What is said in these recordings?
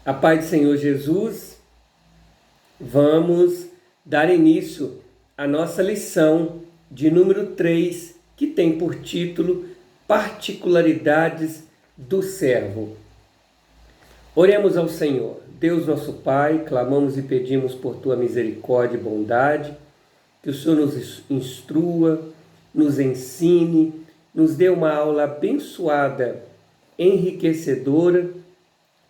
A paz do Senhor Jesus, vamos dar início à nossa lição de número 3, que tem por título Particularidades do Servo. Oremos ao Senhor. Deus nosso Pai, clamamos e pedimos por Tua misericórdia e bondade, que o Senhor nos instrua, nos ensine, nos dê uma aula abençoada, enriquecedora,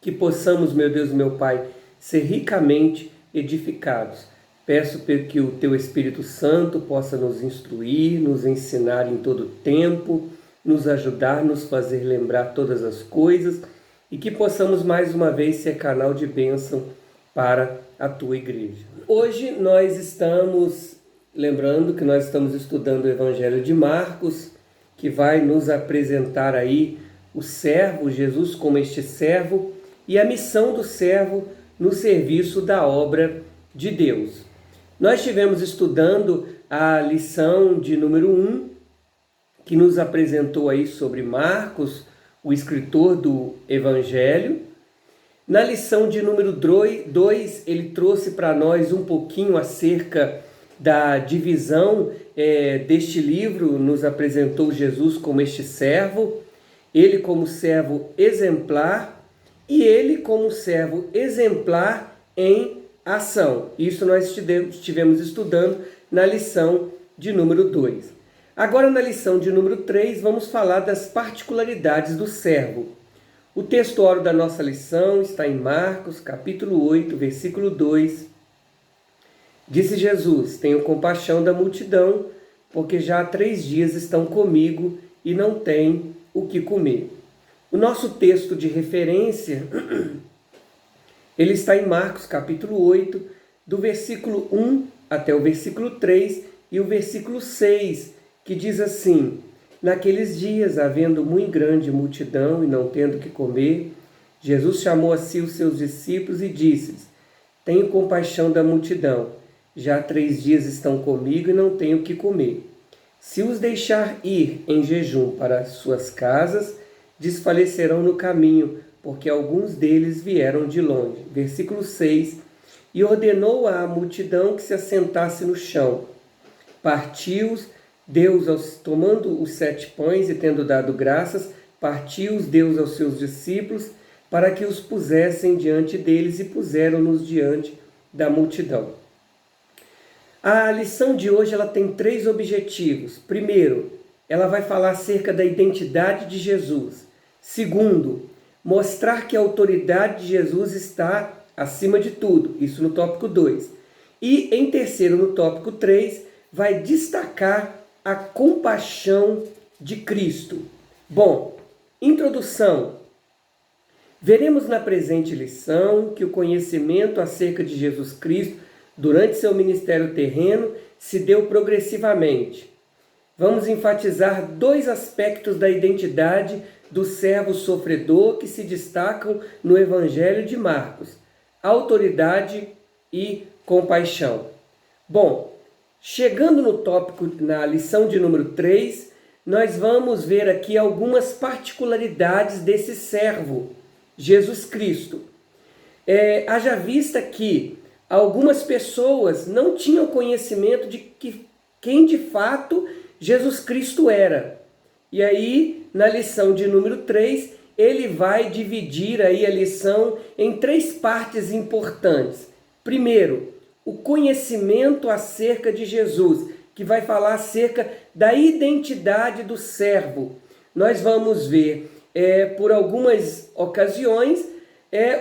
que possamos, meu Deus e meu Pai, ser ricamente edificados. Peço que o Teu Espírito Santo possa nos instruir, nos ensinar em todo tempo, nos ajudar, nos fazer lembrar todas as coisas e que possamos mais uma vez ser canal de bênção para a Tua Igreja. Hoje nós estamos, lembrando que nós estamos estudando o Evangelho de Marcos, que vai nos apresentar aí o servo, Jesus como este servo, e a missão do servo no serviço da obra de Deus. Nós estivemos estudando a lição de número 1, que nos apresentou aí sobre Marcos, o escritor do Evangelho. Na lição de número 2, ele trouxe para nós um pouquinho acerca da divisão deste livro, nos apresentou Jesus como este servo, ele como servo exemplar, e ele como servo exemplar em ação. Isso nós estivemos estudando na lição de número 2. Agora na lição de número 3 vamos falar das particularidades do servo. O textuário da nossa lição está em Marcos capítulo 8, versículo 2. Disse Jesus: tenho compaixão da multidão, porque já há 3 dias estão comigo e não têm o que comer. O nosso texto de referência, ele está em Marcos capítulo 8, do versículo 1 até o versículo 3 e o versículo 6, que diz assim: naqueles dias, havendo muito grande multidão e não tendo que comer, Jesus chamou a si os seus discípulos e disse-lhes: tenho compaixão da multidão, já há 3 dias estão comigo e não tenho o que comer. Se os deixar ir em jejum para as suas casas, desfalecerão no caminho, porque alguns deles vieram de longe. Versículo 6. E ordenou à multidão que se assentasse no chão. Partiu-os, deu-os, tomando os 7 pães e tendo dado graças, partiu-os, deu-os aos seus discípulos, para que os pusessem diante deles, e puseram-nos diante da multidão. A lição de hoje ela tem 3 objetivos. Primeiro, ela vai falar acerca da identidade de Jesus. Segundo, mostrar que a autoridade de Jesus está acima de tudo. Isso no tópico 2. E em terceiro, no tópico 3, vai destacar a compaixão de Cristo. Bom, introdução. Veremos na presente lição que o conhecimento acerca de Jesus Cristo durante seu ministério terreno se deu progressivamente. Vamos enfatizar 2 aspectos da identidade do servo sofredor que se destacam no Evangelho de Marcos: autoridade e compaixão. Bom, chegando no tópico, na lição de número 3, nós vamos ver aqui algumas particularidades desse servo, Jesus Cristo. Haja vista que algumas pessoas não tinham conhecimento de quem de fato Jesus Cristo era. E aí, na lição de número 3, ele vai dividir aí a lição em 3 partes importantes. Primeiro, o conhecimento acerca de Jesus, que vai falar acerca da identidade do servo. Nós vamos ver, por algumas ocasiões,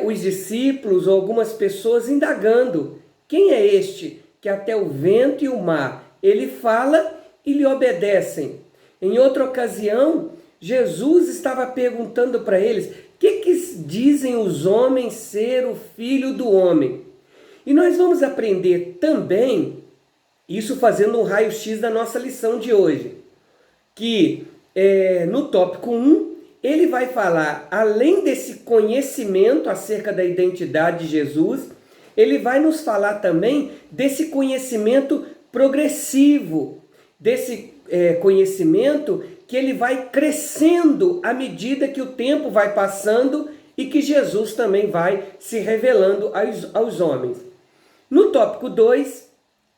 os discípulos ou algumas pessoas indagando: quem é este que até o vento e o mar ele fala e lhe obedecem? Em outra ocasião, Jesus estava perguntando para eles: que dizem os homens ser o Filho do Homem? E nós vamos aprender também, isso fazendo um raio-x da nossa lição de hoje, que no tópico 1, ele vai falar, além desse conhecimento acerca da identidade de Jesus, ele vai nos falar também desse conhecimento progressivo, desse conhecimento que ele vai crescendo à medida que o tempo vai passando e que Jesus também vai se revelando aos homens. No tópico 2,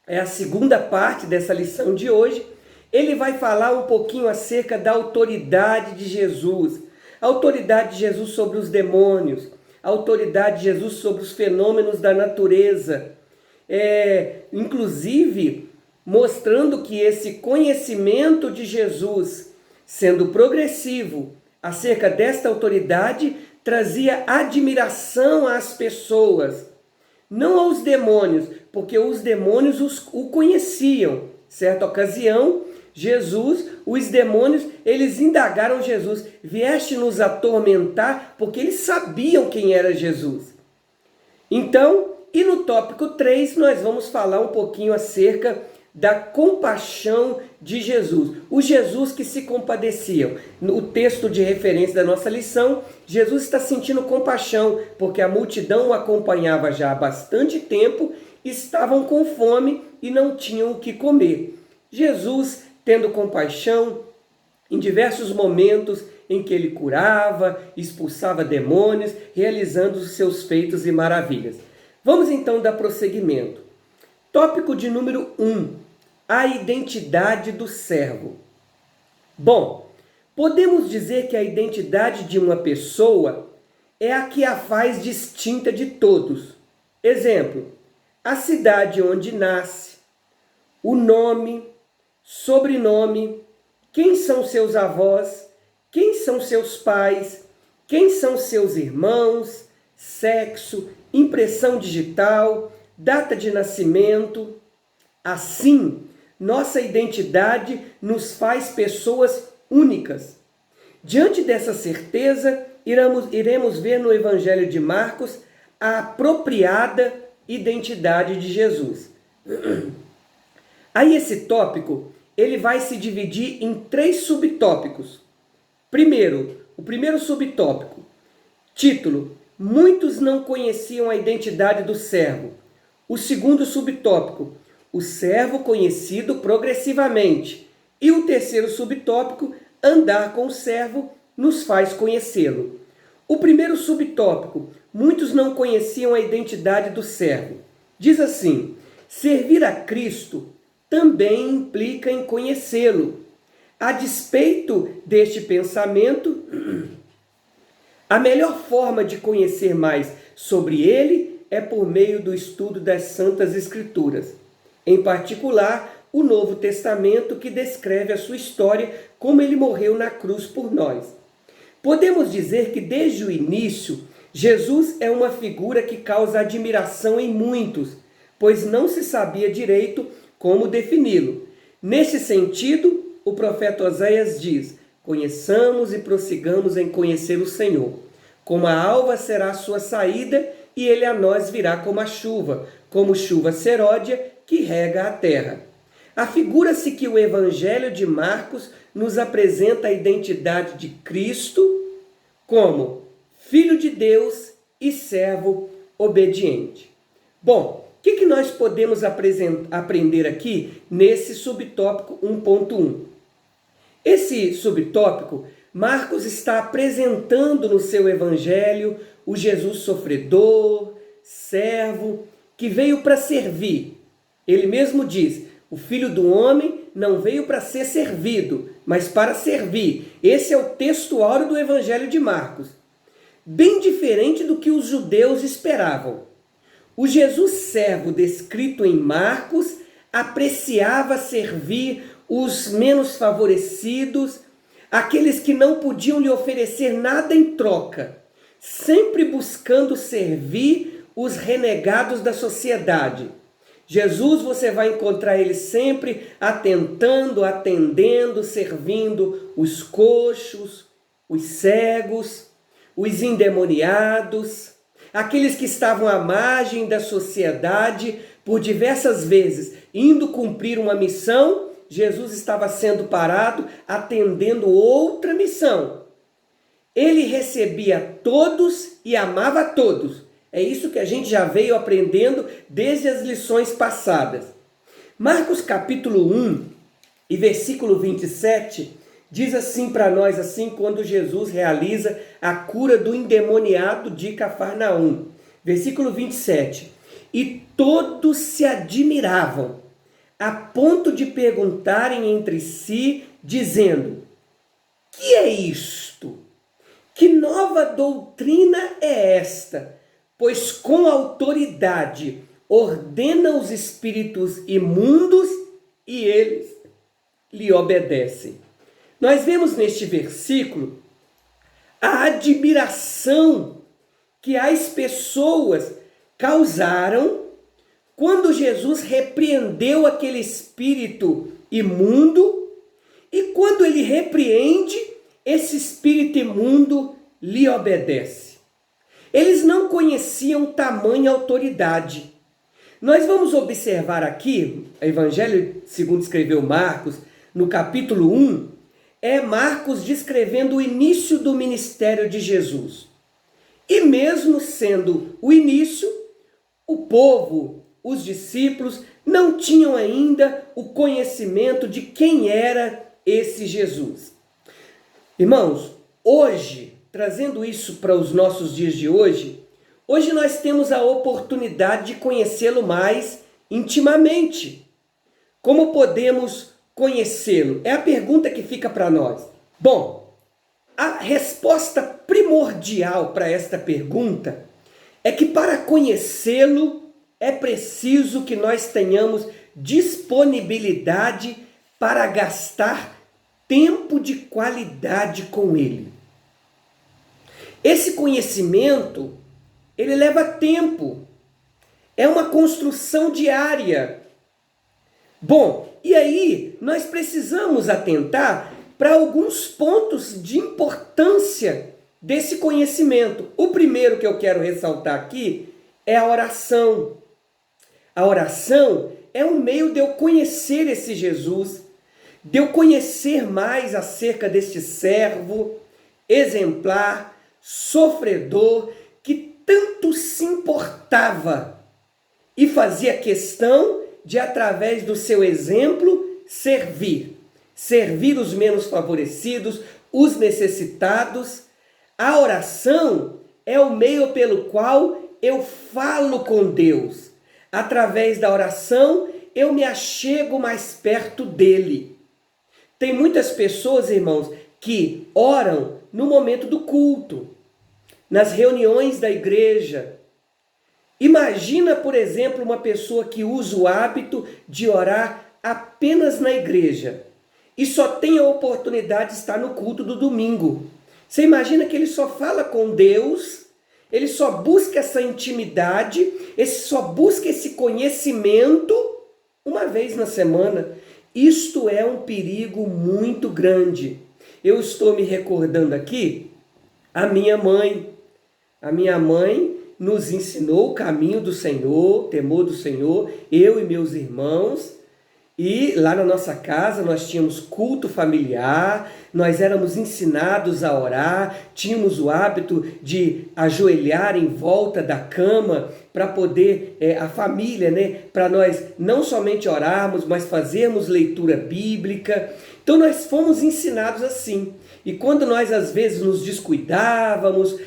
é a segunda parte dessa lição de hoje, ele vai falar um pouquinho acerca da autoridade de Jesus. A autoridade de Jesus sobre os demônios, a autoridade de Jesus sobre os fenômenos da natureza. Inclusive, mostrando que esse conhecimento de Jesus, sendo progressivo acerca desta autoridade, trazia admiração às pessoas, não aos demônios, porque os demônios o conheciam. Certa ocasião, os demônios, eles indagaram Jesus: vieste nos atormentar? Porque eles sabiam quem era Jesus. Então, e no tópico 3, nós vamos falar um pouquinho acerca da compaixão de Jesus. O Jesus que se compadecia. No texto de referência da nossa lição, Jesus está sentindo compaixão, porque a multidão o acompanhava já há bastante tempo, estavam com fome e não tinham o que comer. Jesus, tendo compaixão, em diversos momentos em que ele curava, expulsava demônios, realizando os seus feitos e maravilhas. Vamos então dar prosseguimento. Tópico de número 1. A identidade do servo. Bom, podemos dizer que a identidade de uma pessoa é a que a faz distinta de todos. Exemplo, a cidade onde nasce, o nome, sobrenome, quem são seus avós, quem são seus pais, quem são seus irmãos, sexo, impressão digital, data de nascimento. Assim, nossa identidade nos faz pessoas únicas. Diante dessa certeza, iremos ver no Evangelho de Marcos a apropriada identidade de Jesus. Aí esse tópico, ele vai se dividir em 3 subtópicos. Primeiro, o primeiro subtópico, título: muitos não conheciam a identidade do servo. O segundo subtópico, o servo conhecido progressivamente. E o terceiro subtópico, andar com o servo nos faz conhecê-lo. O primeiro subtópico, muitos não conheciam a identidade do servo. Diz assim: servir a Cristo também implica em conhecê-lo. A despeito deste pensamento, a melhor forma de conhecer mais sobre ele é por meio do estudo das Santas Escrituras. Em particular, o Novo Testamento, que descreve a sua história, como ele morreu na cruz por nós. Podemos dizer que desde o início, Jesus é uma figura que causa admiração em muitos, pois não se sabia direito como defini-lo. Nesse sentido, o profeta Oséias diz: conheçamos e prossigamos em conhecer o Senhor. Como a alva será a sua saída, e ele a nós virá como chuva seródia que rega a terra. Afigura-se que o Evangelho de Marcos nos apresenta a identidade de Cristo como Filho de Deus e servo obediente. Bom, o que nós podemos aprender aqui nesse subtópico 1.1? Esse subtópico, Marcos está apresentando no seu Evangelho o Jesus sofredor, servo, que veio para servir. Ele mesmo diz: o Filho do Homem não veio para ser servido, mas para servir. Esse é o texto áureo do Evangelho de Marcos. Bem diferente do que os judeus esperavam. O Jesus servo descrito em Marcos apreciava servir os menos favorecidos, aqueles que não podiam lhe oferecer nada em troca, sempre buscando servir os renegados da sociedade. Jesus, você vai encontrar ele sempre atendendo, servindo os coxos, os cegos, os endemoniados, aqueles que estavam à margem da sociedade, por diversas vezes indo cumprir uma missão. Jesus estava sendo parado, atendendo outra missão. Ele recebia todos e amava todos. É isso que a gente já veio aprendendo desde as lições passadas. Marcos capítulo 1 e versículo 27 Diz assim para nós, assim, quando Jesus realiza a cura do endemoniado de Cafarnaum. Versículo 27. E todos se admiravam, a ponto de perguntarem entre si, dizendo: que é isto? Que nova doutrina é esta? Pois com autoridade ordena os espíritos imundos e eles lhe obedecem. Nós vemos neste versículo a admiração que as pessoas causaram quando Jesus repreendeu aquele espírito imundo, e quando ele repreende, esse espírito imundo lhe obedece. Eles não conheciam tamanha autoridade. Nós vamos observar aqui, o Evangelho segundo escreveu Marcos, no capítulo 1, é Marcos descrevendo o início do ministério de Jesus. E mesmo sendo o início, o povo, os discípulos, não tinham ainda o conhecimento de quem era esse Jesus. Irmãos, hoje, trazendo isso para os nossos dias de hoje nós temos a oportunidade de conhecê-lo mais intimamente. Como podemos conhecê-lo? É a pergunta que fica para nós. Bom, a resposta primordial para esta pergunta é que para conhecê-lo é preciso que nós tenhamos disponibilidade para gastar tempo de qualidade com ele. Esse conhecimento, ele leva tempo. É uma construção diária. Bom, e aí nós precisamos atentar para alguns pontos de importância desse conhecimento. O primeiro que eu quero ressaltar aqui é a oração. A oração é um meio de eu conhecer esse Jesus, de eu conhecer mais acerca deste servo exemplar, sofredor, que tanto se importava e fazia questão de, através do seu exemplo, servir os menos favorecidos, os necessitados. A oração é o meio pelo qual eu falo com Deus. Através da oração, eu me achego mais perto dele. Tem muitas pessoas, irmãos, que oram no momento do culto, nas reuniões da igreja. Imagina, por exemplo, uma pessoa que usa o hábito de orar apenas na igreja e só tem a oportunidade de estar no culto do domingo. Você imagina que ele só fala com Deus, ele só busca essa intimidade, ele só busca esse conhecimento uma vez na semana. Isto é um perigo muito grande. Eu estou me recordando aqui, a minha mãe nos ensinou o caminho do Senhor, temor do Senhor, eu e meus irmãos. E lá na nossa casa nós tínhamos culto familiar, nós éramos ensinados a orar, tínhamos o hábito de ajoelhar em volta da cama para poder, a família, para nós não somente orarmos, mas fazermos leitura bíblica. Então nós fomos ensinados assim. E quando nós às vezes nos descuidávamos,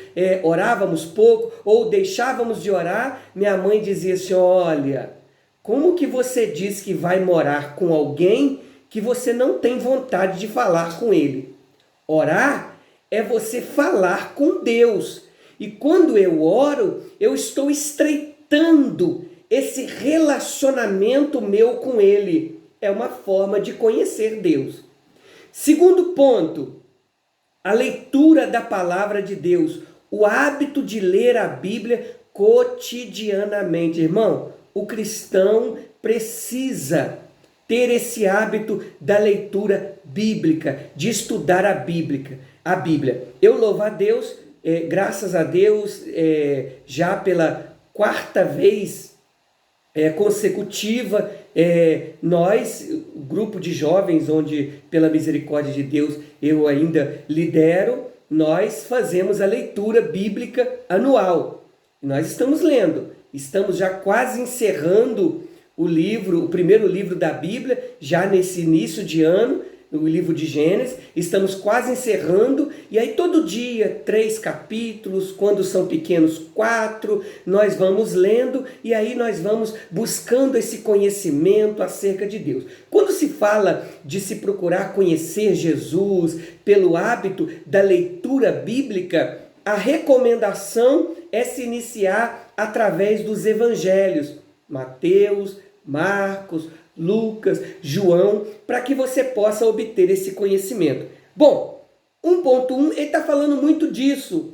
orávamos pouco ou deixávamos de orar, minha mãe dizia assim: olha, como que você diz que vai morar com alguém que você não tem vontade de falar com ele? Orar é você falar com Deus. E quando eu oro, eu estou estreitando esse relacionamento meu com ele. É uma forma de conhecer Deus. Segundo ponto, a leitura da palavra de Deus. O hábito de ler a Bíblia cotidianamente. Irmão, o cristão precisa ter esse hábito da leitura bíblica, de estudar a Bíblia. Eu louvo a Deus, graças a Deus, já pela quarta vez consecutiva, nós, o grupo de jovens, onde pela misericórdia de Deus eu ainda lidero, nós fazemos a leitura bíblica anual. Nós estamos lendo. Estamos já quase encerrando o primeiro livro da Bíblia, já nesse início de ano. no livro de Gênesis, estamos quase encerrando, e aí todo dia 3 capítulos, quando são pequenos 4, nós vamos lendo e aí nós vamos buscando esse conhecimento acerca de Deus. Quando se fala de se procurar conhecer Jesus pelo hábito da leitura bíblica, a recomendação é se iniciar através dos evangelhos, Mateus, Marcos, Lucas, João, para que você possa obter esse conhecimento. Bom, 1.1, ele está falando muito disso,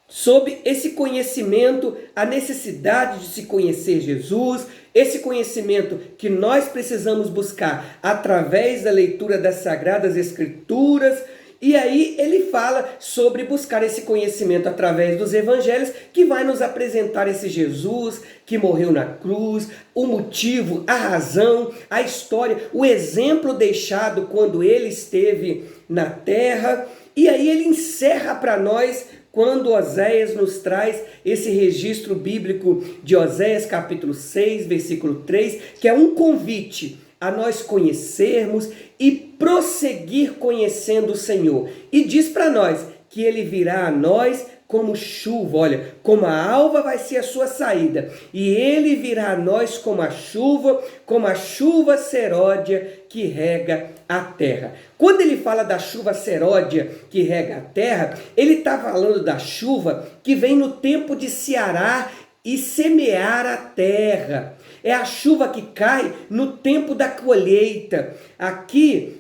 sobre esse conhecimento, a necessidade de se conhecer Jesus, esse conhecimento que nós precisamos buscar através da leitura das Sagradas Escrituras. E aí ele fala sobre buscar esse conhecimento através dos evangelhos, que vai nos apresentar esse Jesus que morreu na cruz, o motivo, a razão, a história, o exemplo deixado quando ele esteve na terra. E aí ele encerra para nós quando Oséias nos traz esse registro bíblico de Oséias capítulo 6, versículo 3, que é um convite a nós conhecermos e prosseguir conhecendo o Senhor. E diz para nós que ele virá a nós como chuva, olha, como a alva vai ser a sua saída, e ele virá a nós como a chuva seródia que rega a terra. Quando ele fala da chuva seródia que rega a terra, ele está falando da chuva que vem no tempo de se arar e semear a terra. É a chuva que cai no tempo da colheita. Aqui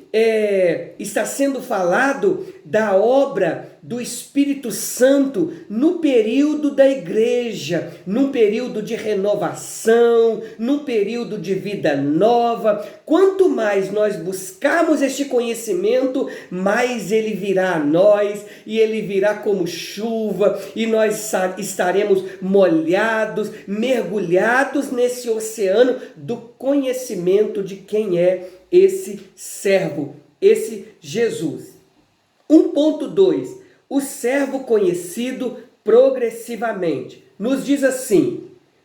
está sendo falado da obra do Espírito Santo no período da igreja, num período de renovação, num período de vida nova. Quanto mais nós buscarmos este conhecimento, mais ele virá a nós, e ele virá como chuva, e nós estaremos molhados, mergulhados nesse oceano do conhecimento de quem é esse servo, esse Jesus. 1.2, o servo conhecido progressivamente. Nos diz assim,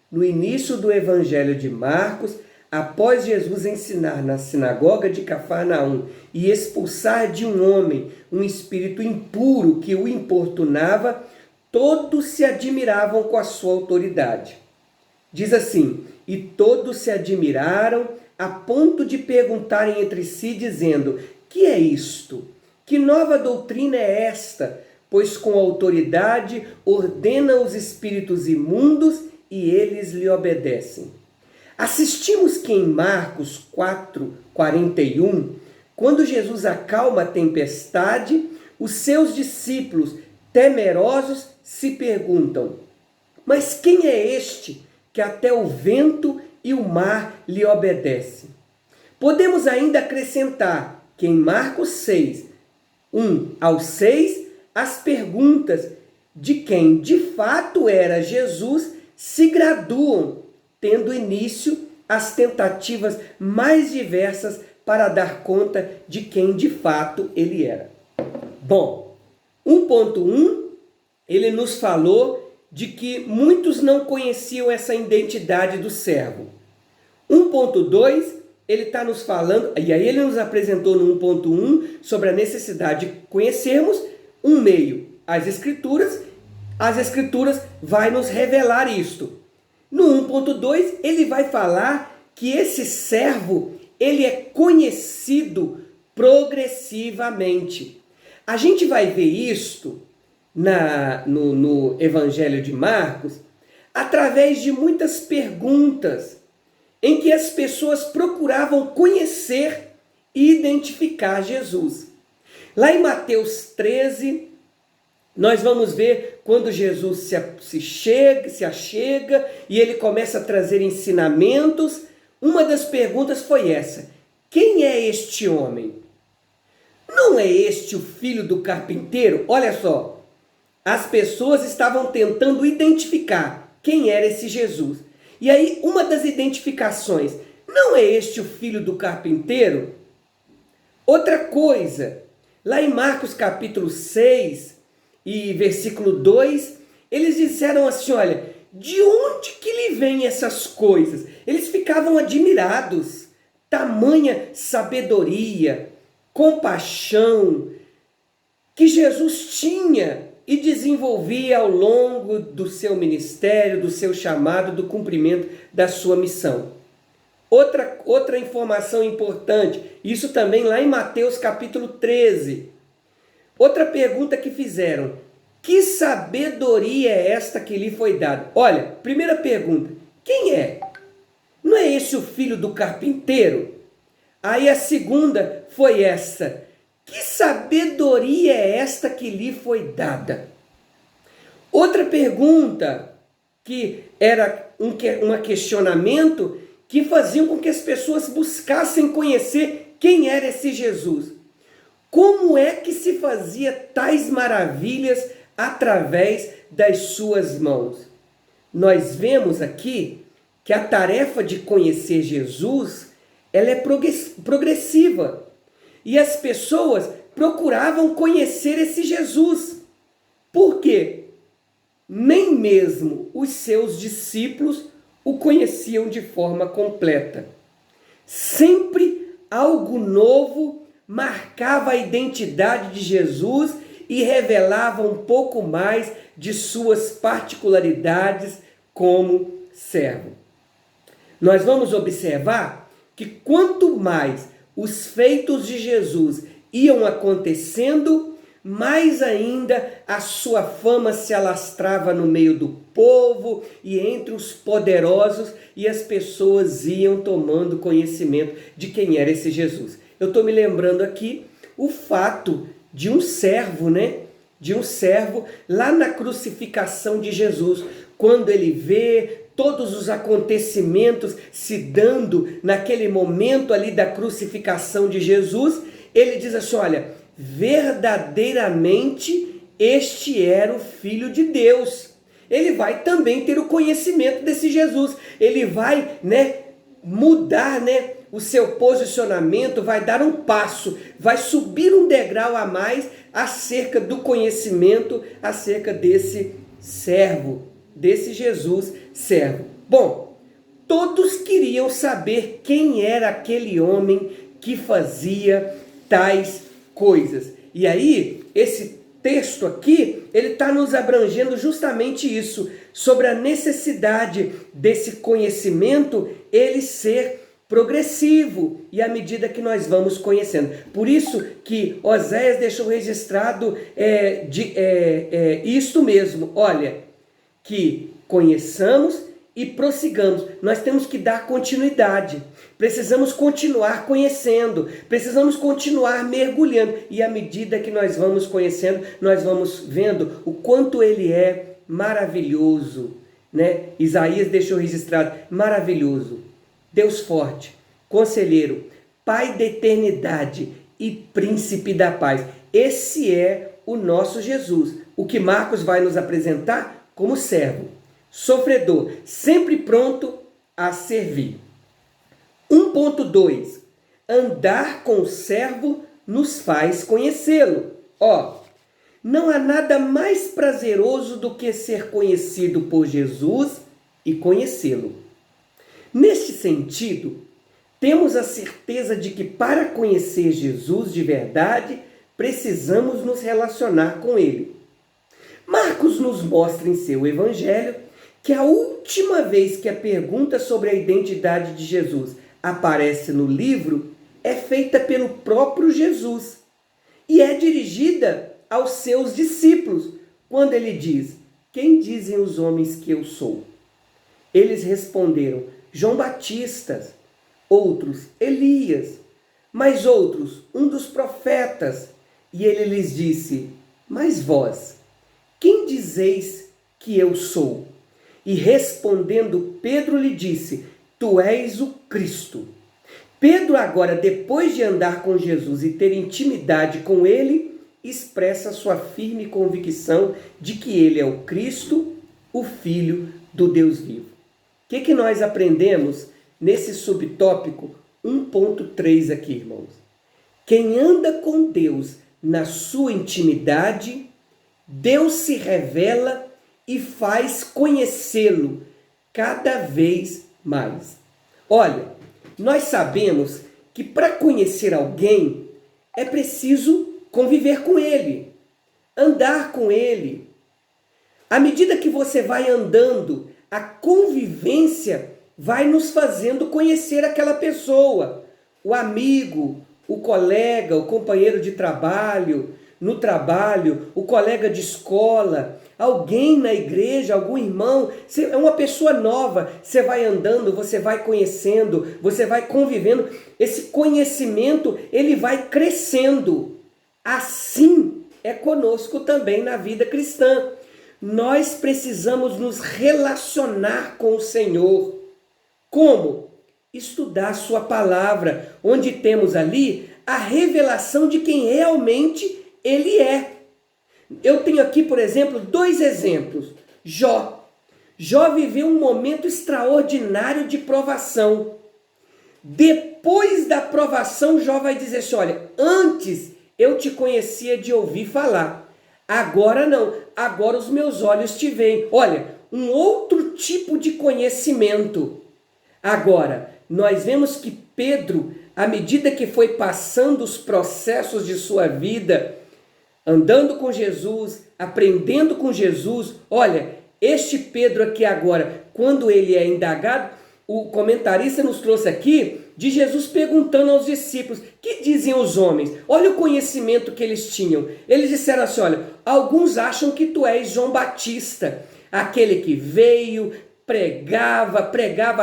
no início do Evangelho de Marcos, após Jesus ensinar na sinagoga de Cafarnaum e expulsar de um homem um espírito impuro que o importunava, todos se admiravam com a sua autoridade. Diz assim, e todos se admiraram a ponto de perguntarem entre si, dizendo, que é isto? Que nova doutrina é esta? Pois com autoridade ordena os espíritos imundos e eles lhe obedecem. Assistimos que em Marcos 4:41, quando Jesus acalma a tempestade, os seus discípulos, temerosos, se perguntam, mas quem é este que até o vento e o mar lhe obedecem? Podemos ainda acrescentar que em Marcos 6, 1 ao 6, as perguntas de quem de fato era Jesus se graduam, tendo início as tentativas mais diversas para dar conta de quem de fato ele era. Bom, 1.1, ele nos falou de que muitos não conheciam essa identidade do servo. 1.2, ele está nos falando, e aí ele nos apresentou no 1.1 sobre a necessidade de conhecermos um meio, as Escrituras vai nos revelar isto. No 1.2, ele vai falar que esse servo, ele é conhecido progressivamente. A gente vai ver isto no Evangelho de Marcos através de muitas perguntas em que as pessoas procuravam conhecer e identificar Jesus. Lá em Mateus 13, nós vamos ver quando Jesus se achega e ele começa a trazer ensinamentos. Uma das perguntas foi essa: quem é este homem? Não é este o filho do carpinteiro? Olha só, as pessoas estavam tentando identificar quem era esse Jesus. E aí, uma das identificações, não é este o filho do carpinteiro? Outra coisa, lá em Marcos capítulo 6 e versículo 2, eles disseram assim, olha, de onde que lhe vêm essas coisas? Eles ficavam admirados, tamanha sabedoria, compaixão que Jesus tinha e desenvolvia ao longo do seu ministério, do seu chamado, do cumprimento da sua missão. Outra informação importante, isso também lá em Mateus capítulo 13. Outra pergunta que fizeram: que sabedoria é esta que lhe foi dada? Olha, primeira pergunta, quem é? Não é esse o filho do carpinteiro? Aí a segunda foi essa: que sabedoria é esta que lhe foi dada? Outra pergunta, que era um questionamento, que faziam com que as pessoas buscassem conhecer quem era esse Jesus. Como é que se fazia tais maravilhas através das suas mãos? Nós vemos aqui que a tarefa de conhecer Jesus, ela é progressiva. E as pessoas procuravam conhecer esse Jesus. Por quê? Nem mesmo os seus discípulos o conheciam de forma completa. Sempre algo novo marcava a identidade de Jesus e revelava um pouco mais de suas particularidades como servo. Nós vamos observar que quanto mais os feitos de Jesus iam acontecendo, mais ainda a sua fama se alastrava no meio do povo e entre os poderosos, e as pessoas iam tomando conhecimento de quem era esse Jesus. Eu estou me lembrando aqui o fato de um servo, De um servo lá na crucificação de Jesus, quando ele vê todos os acontecimentos se dando naquele momento ali da crucificação de Jesus, ele diz assim: olha, verdadeiramente este era o Filho de Deus. Ele vai também ter o conhecimento desse Jesus. Ele vai, mudar, o seu posicionamento, vai dar um passo, vai subir um degrau a mais acerca do conhecimento, acerca desse servo, desse Jesus servo. Bom, todos queriam saber quem era aquele homem que fazia tais coisas. E aí, esse texto aqui, ele está nos abrangendo justamente isso, sobre a necessidade desse conhecimento, ele ser progressivo, e à medida que nós vamos conhecendo. Por isso que Oséias deixou registrado isto mesmo, olha, que conheçamos e prossigamos. Nós temos que dar continuidade. Precisamos continuar conhecendo, precisamos continuar mergulhando. E à medida que nós vamos conhecendo, nós vamos vendo o quanto ele é maravilhoso, Isaías deixou registrado: maravilhoso, Deus forte, conselheiro, Pai da eternidade e príncipe da paz. Esse é o nosso Jesus, o que Marcos vai nos apresentar como servo, sofredor, sempre pronto a servir. 1.2. Andar com o servo nos faz conhecê-lo. Não há nada mais prazeroso do que ser conhecido por Jesus e conhecê-lo. Neste sentido, temos a certeza de que para conhecer Jesus de verdade, precisamos nos relacionar com ele. Marcos nos mostra em seu evangelho que a última vez que a pergunta sobre a identidade de Jesus aparece no livro é feita pelo próprio Jesus e é dirigida aos seus discípulos, quando ele diz: quem dizem os homens que eu sou? Eles responderam: João Batista, outros Elias, mas outros um dos profetas. E ele lhes disse: mas vós, quem dizeis que eu sou? E respondendo, Pedro lhe disse: tu és o Cristo. Pedro agora, depois de andar com Jesus e ter intimidade com ele, expressa sua firme convicção de que ele é o Cristo, o Filho do Deus vivo. O que nós aprendemos nesse subtópico 1.3 aqui, irmãos? Quem anda com Deus na sua intimidade, Deus se revela e faz conhecê-lo cada vez mais. Olha, nós sabemos que para conhecer alguém é preciso conviver com ele, andar com ele. À medida que você vai andando, a convivência vai nos fazendo conhecer aquela pessoa, o amigo, o colega, o companheiro de trabalho, no trabalho, o colega de escola, alguém na igreja, algum irmão, é uma pessoa nova, você vai andando, você vai conhecendo, você vai convivendo, esse conhecimento ele vai crescendo. Assim é conosco também na vida cristã. Nós precisamos nos relacionar com o Senhor. Como? Estudar a sua palavra, onde temos ali a revelação de quem realmente ele é. Eu tenho aqui, por exemplo, 2 exemplos. Jó. Jó viveu um momento extraordinário de provação. Depois da provação, Jó vai dizer assim, olha, antes eu te conhecia de ouvir falar. Agora não, agora os meus olhos te veem. Olha, um outro tipo de conhecimento. Agora, nós vemos que Pedro, à medida que foi passando os processos de sua vida, andando com Jesus, aprendendo com Jesus, olha, este Pedro aqui agora, quando ele é indagado, o comentarista nos trouxe aqui de Jesus perguntando aos discípulos, que diziam os homens? Olha o conhecimento que eles tinham. Eles disseram assim, olha, alguns acham que tu és João Batista, aquele que veio, pregava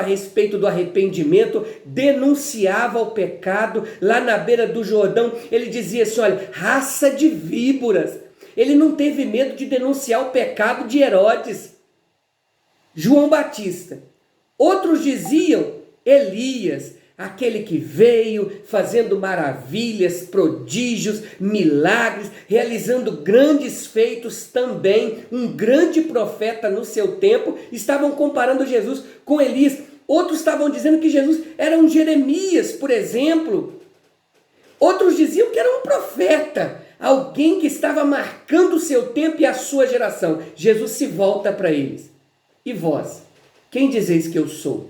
a respeito do arrependimento, denunciava o pecado, lá na beira do Jordão, ele dizia assim, olha, raça de víboras. Ele não teve medo de denunciar o pecado de Herodes. João Batista. Outros diziam Elias, aquele que veio fazendo maravilhas, prodígios, milagres, realizando grandes feitos também, um grande profeta no seu tempo. Estavam comparando Jesus com Elias. Outros estavam dizendo que Jesus era um Jeremias, por exemplo. Outros diziam que era um profeta, alguém que estava marcando o seu tempo e a sua geração. Jesus se volta para eles. E vós, quem dizeis que eu sou?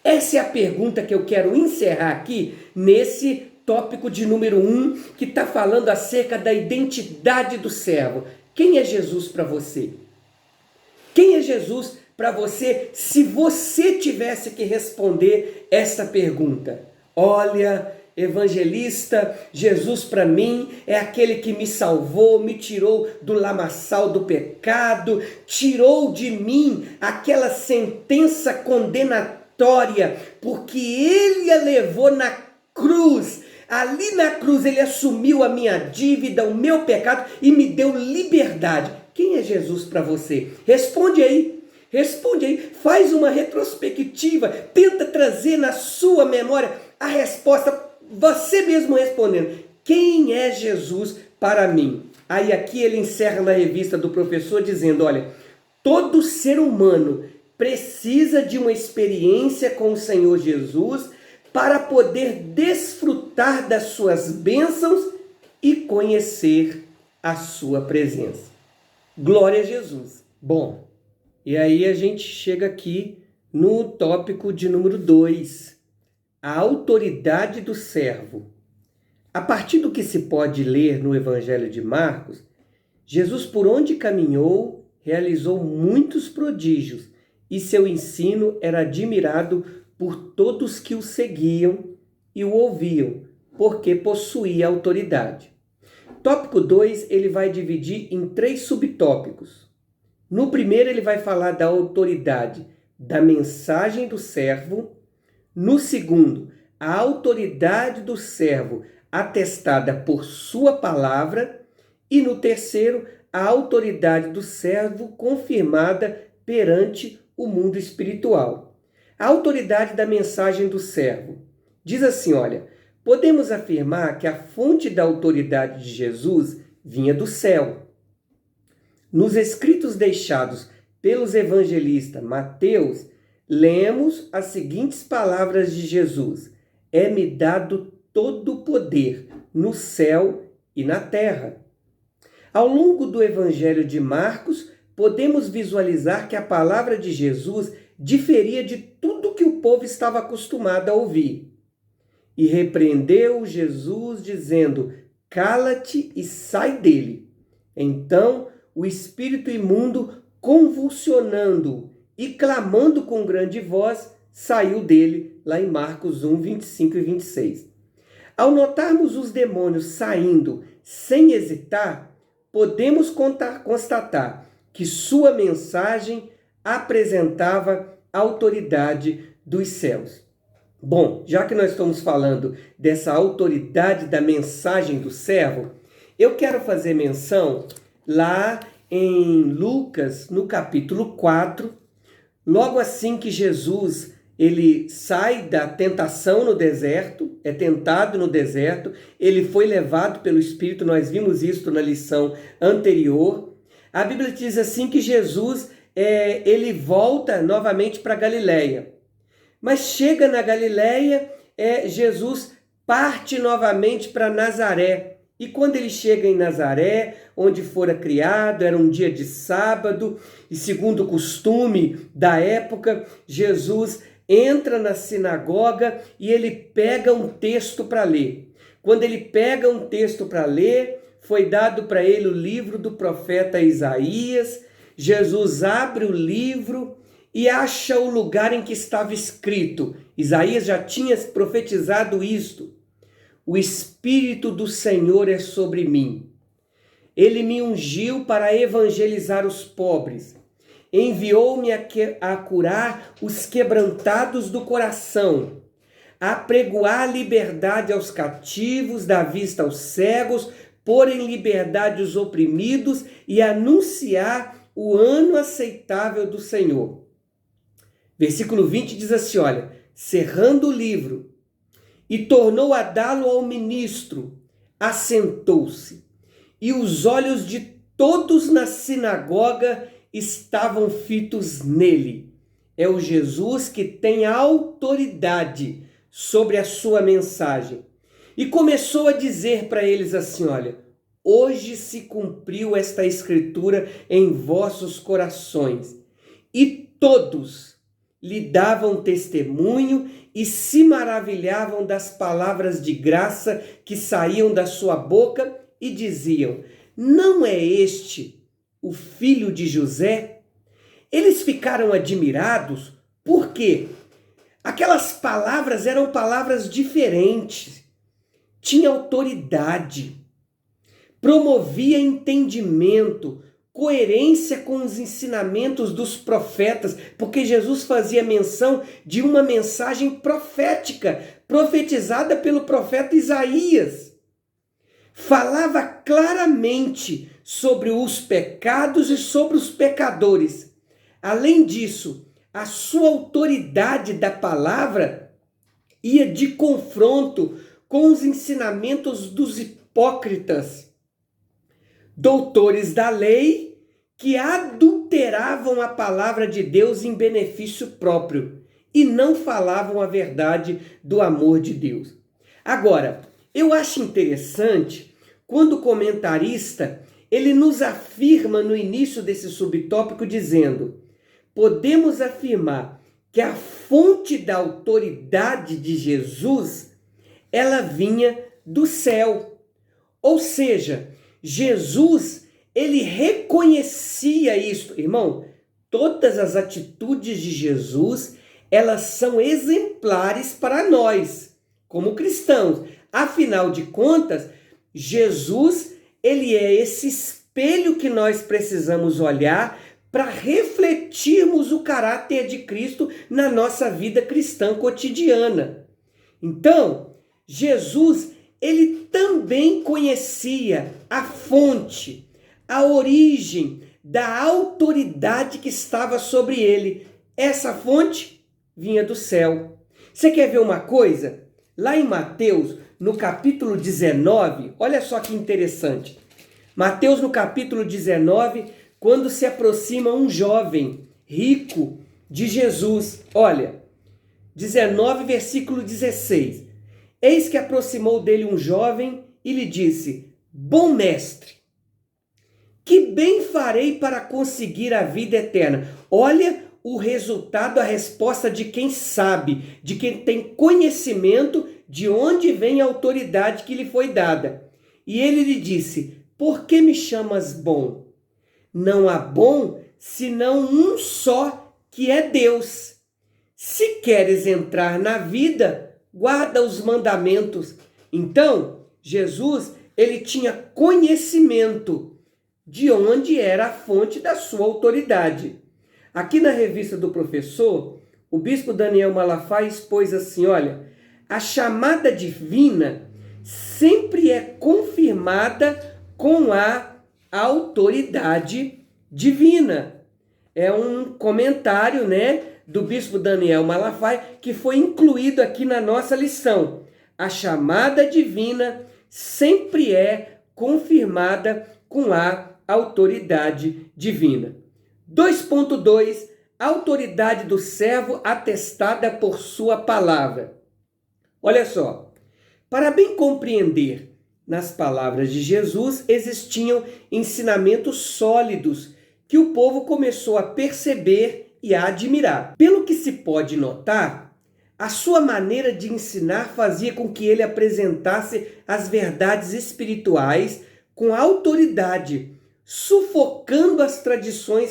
Essa é a pergunta que eu quero encerrar aqui nesse tópico de número 1, que está falando acerca da identidade do servo. Quem é Jesus para você? Quem é Jesus para você se você tivesse que responder essa pergunta? Olha, evangelista, Jesus para mim é aquele que me salvou, me tirou do lamaçal do pecado, tirou de mim aquela sentença condenatória, porque ele a levou na cruz. Ali na cruz ele assumiu a minha dívida, o meu pecado e me deu liberdade. Quem é Jesus para você? Responde aí, faz uma retrospectiva, tenta trazer na sua memória a resposta, você mesmo respondendo. Quem é Jesus para mim? Aí aqui ele encerra na revista do professor dizendo, olha, todo ser humano precisa de uma experiência com o Senhor Jesus para poder desfrutar das suas bênçãos e conhecer a sua presença. Glória a Jesus. Bom, e aí a gente chega aqui no tópico de número 2, a autoridade do servo. A partir do que se pode ler no Evangelho de Marcos, Jesus, por onde caminhou, realizou muitos prodígios e seu ensino era admirado por todos que o seguiam e o ouviam, porque possuía autoridade. Tópico 2, ele vai dividir em 3 subtópicos. No primeiro, ele vai falar da autoridade da mensagem do servo. No segundo, a autoridade do servo atestada por sua palavra. E no terceiro, a autoridade do servo confirmada perante o mundo espiritual. A autoridade da mensagem do servo. Diz assim, olha, podemos afirmar que a fonte da autoridade de Jesus vinha do céu. Nos escritos deixados pelos evangelistas Mateus, lemos as seguintes palavras de Jesus: é-me dado todo o poder no céu e na terra. Ao longo do Evangelho de Marcos, podemos visualizar que a palavra de Jesus diferia de tudo que o povo estava acostumado a ouvir. E repreendeu Jesus, dizendo: cala-te e sai dele. Então o espírito imundo, convulsionando e clamando com grande voz, saiu dele, lá em Marcos 1, 25 e 26. Ao notarmos os demônios saindo sem hesitar, podemos constatar que sua mensagem apresentava a autoridade dos céus. Bom, já que nós estamos falando dessa autoridade da mensagem do servo, eu quero fazer menção lá em Lucas, no capítulo 4, logo assim que Jesus ele sai da tentação no deserto, é tentado no deserto, ele foi levado pelo Espírito, nós vimos isso na lição anterior. A Bíblia diz assim que Jesus ele volta novamente para Galileia. Mas chega na Galileia, Jesus parte novamente para Nazaré. E quando ele chega em Nazaré, onde fora criado, era um dia de sábado, e segundo o costume da época, Jesus entra na sinagoga e ele pega um texto para ler. Quando ele pega um texto para ler, foi dado para ele o livro do profeta Isaías. Jesus abre o livro e acha o lugar em que estava escrito. Isaías já tinha profetizado isto. O Espírito do Senhor é sobre mim. Ele me ungiu para evangelizar os pobres. Enviou-me a curar os quebrantados do coração, a pregoar liberdade aos cativos, dar vista aos cegos, pôr em liberdade os oprimidos e anunciar o ano aceitável do Senhor. Versículo 20 diz assim, olha, cerrando o livro, e tornou a dá-lo ao ministro, assentou-se, e os olhos de todos na sinagoga estavam fitos nele. É o Jesus que tem autoridade sobre a sua mensagem. E começou a dizer para eles assim, olha, hoje se cumpriu esta escritura em vossos corações. E todos lhe davam testemunho e se maravilhavam das palavras de graça que saíam da sua boca e diziam, não é este o filho de José? Eles ficaram admirados porque aquelas palavras eram palavras diferentes, tinha autoridade, promovia entendimento, coerência com os ensinamentos dos profetas, porque Jesus fazia menção de uma mensagem profética, profetizada pelo profeta Isaías. Falava claramente sobre os pecados e sobre os pecadores. Além disso, a sua autoridade da palavra ia de confronto com os ensinamentos dos hipócritas, doutores da lei, que adulteravam a palavra de Deus em benefício próprio e não falavam a verdade do amor de Deus. Agora, eu acho interessante quando o comentarista ele nos afirma no início desse subtópico dizendo: podemos afirmar que a fonte da autoridade de Jesus ela vinha do céu. Ou seja, Jesus ele reconhecia isso. Irmão, todas as atitudes de Jesus elas são exemplares para nós, como cristãos. Afinal de contas, Jesus ele é esse espelho que nós precisamos olhar para refletirmos o caráter de Cristo na nossa vida cristã cotidiana. Então, Jesus, ele também conhecia a fonte, a origem da autoridade que estava sobre ele. Essa fonte vinha do céu. Você quer ver uma coisa? Lá em Mateus, no capítulo 19, olha só que interessante. Mateus, no capítulo 19, quando se aproxima um jovem rico de Jesus. Olha, 19, versículo 16. Eis que aproximou dele um jovem e lhe disse: bom mestre, que bem farei para conseguir a vida eterna? Olha o resultado, a resposta de quem sabe, de quem tem conhecimento de onde vem a autoridade que lhe foi dada. E ele lhe disse: por que me chamas bom? Não há bom senão um só, que é Deus. Se queres entrar na vida, guarda os mandamentos. Então, Jesus, ele tinha conhecimento de onde era a fonte da sua autoridade. Aqui na revista do professor, o bispo Daniel Malafaia expôs assim, olha, a chamada divina sempre é confirmada com a autoridade divina. É um comentário, do bispo Daniel Malafaia que foi incluído aqui na nossa lição. A chamada divina sempre é confirmada com a autoridade divina. 2.2. Autoridade do servo atestada por sua palavra. Olha só, para bem compreender nas palavras de Jesus, existiam ensinamentos sólidos que o povo começou a perceber e a admirar. Pelo que se pode notar, a sua maneira de ensinar fazia com que ele apresentasse as verdades espirituais com autoridade, sufocando as tradições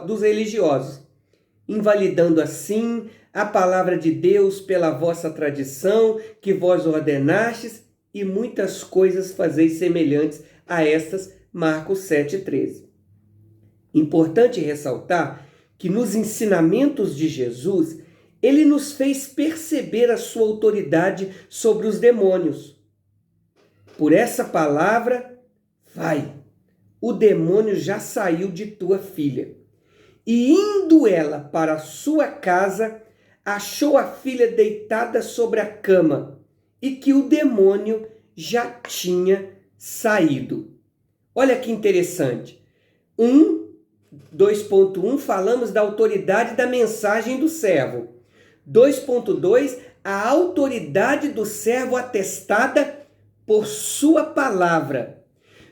dos religiosos, invalidando assim a palavra de Deus pela vossa tradição que vós ordenastes, e muitas coisas fazeis semelhantes a estas, Marcos 7,13. Importante ressaltar que nos ensinamentos de Jesus, ele nos fez perceber a sua autoridade sobre os demônios. Por essa palavra, vai, o demônio já saiu de tua filha. E indo ela para a sua casa, achou a filha deitada sobre a cama, e que o demônio já tinha saído. Olha que interessante. 2.1, falamos da autoridade da mensagem do servo. 2.2, a autoridade do servo atestada por sua palavra.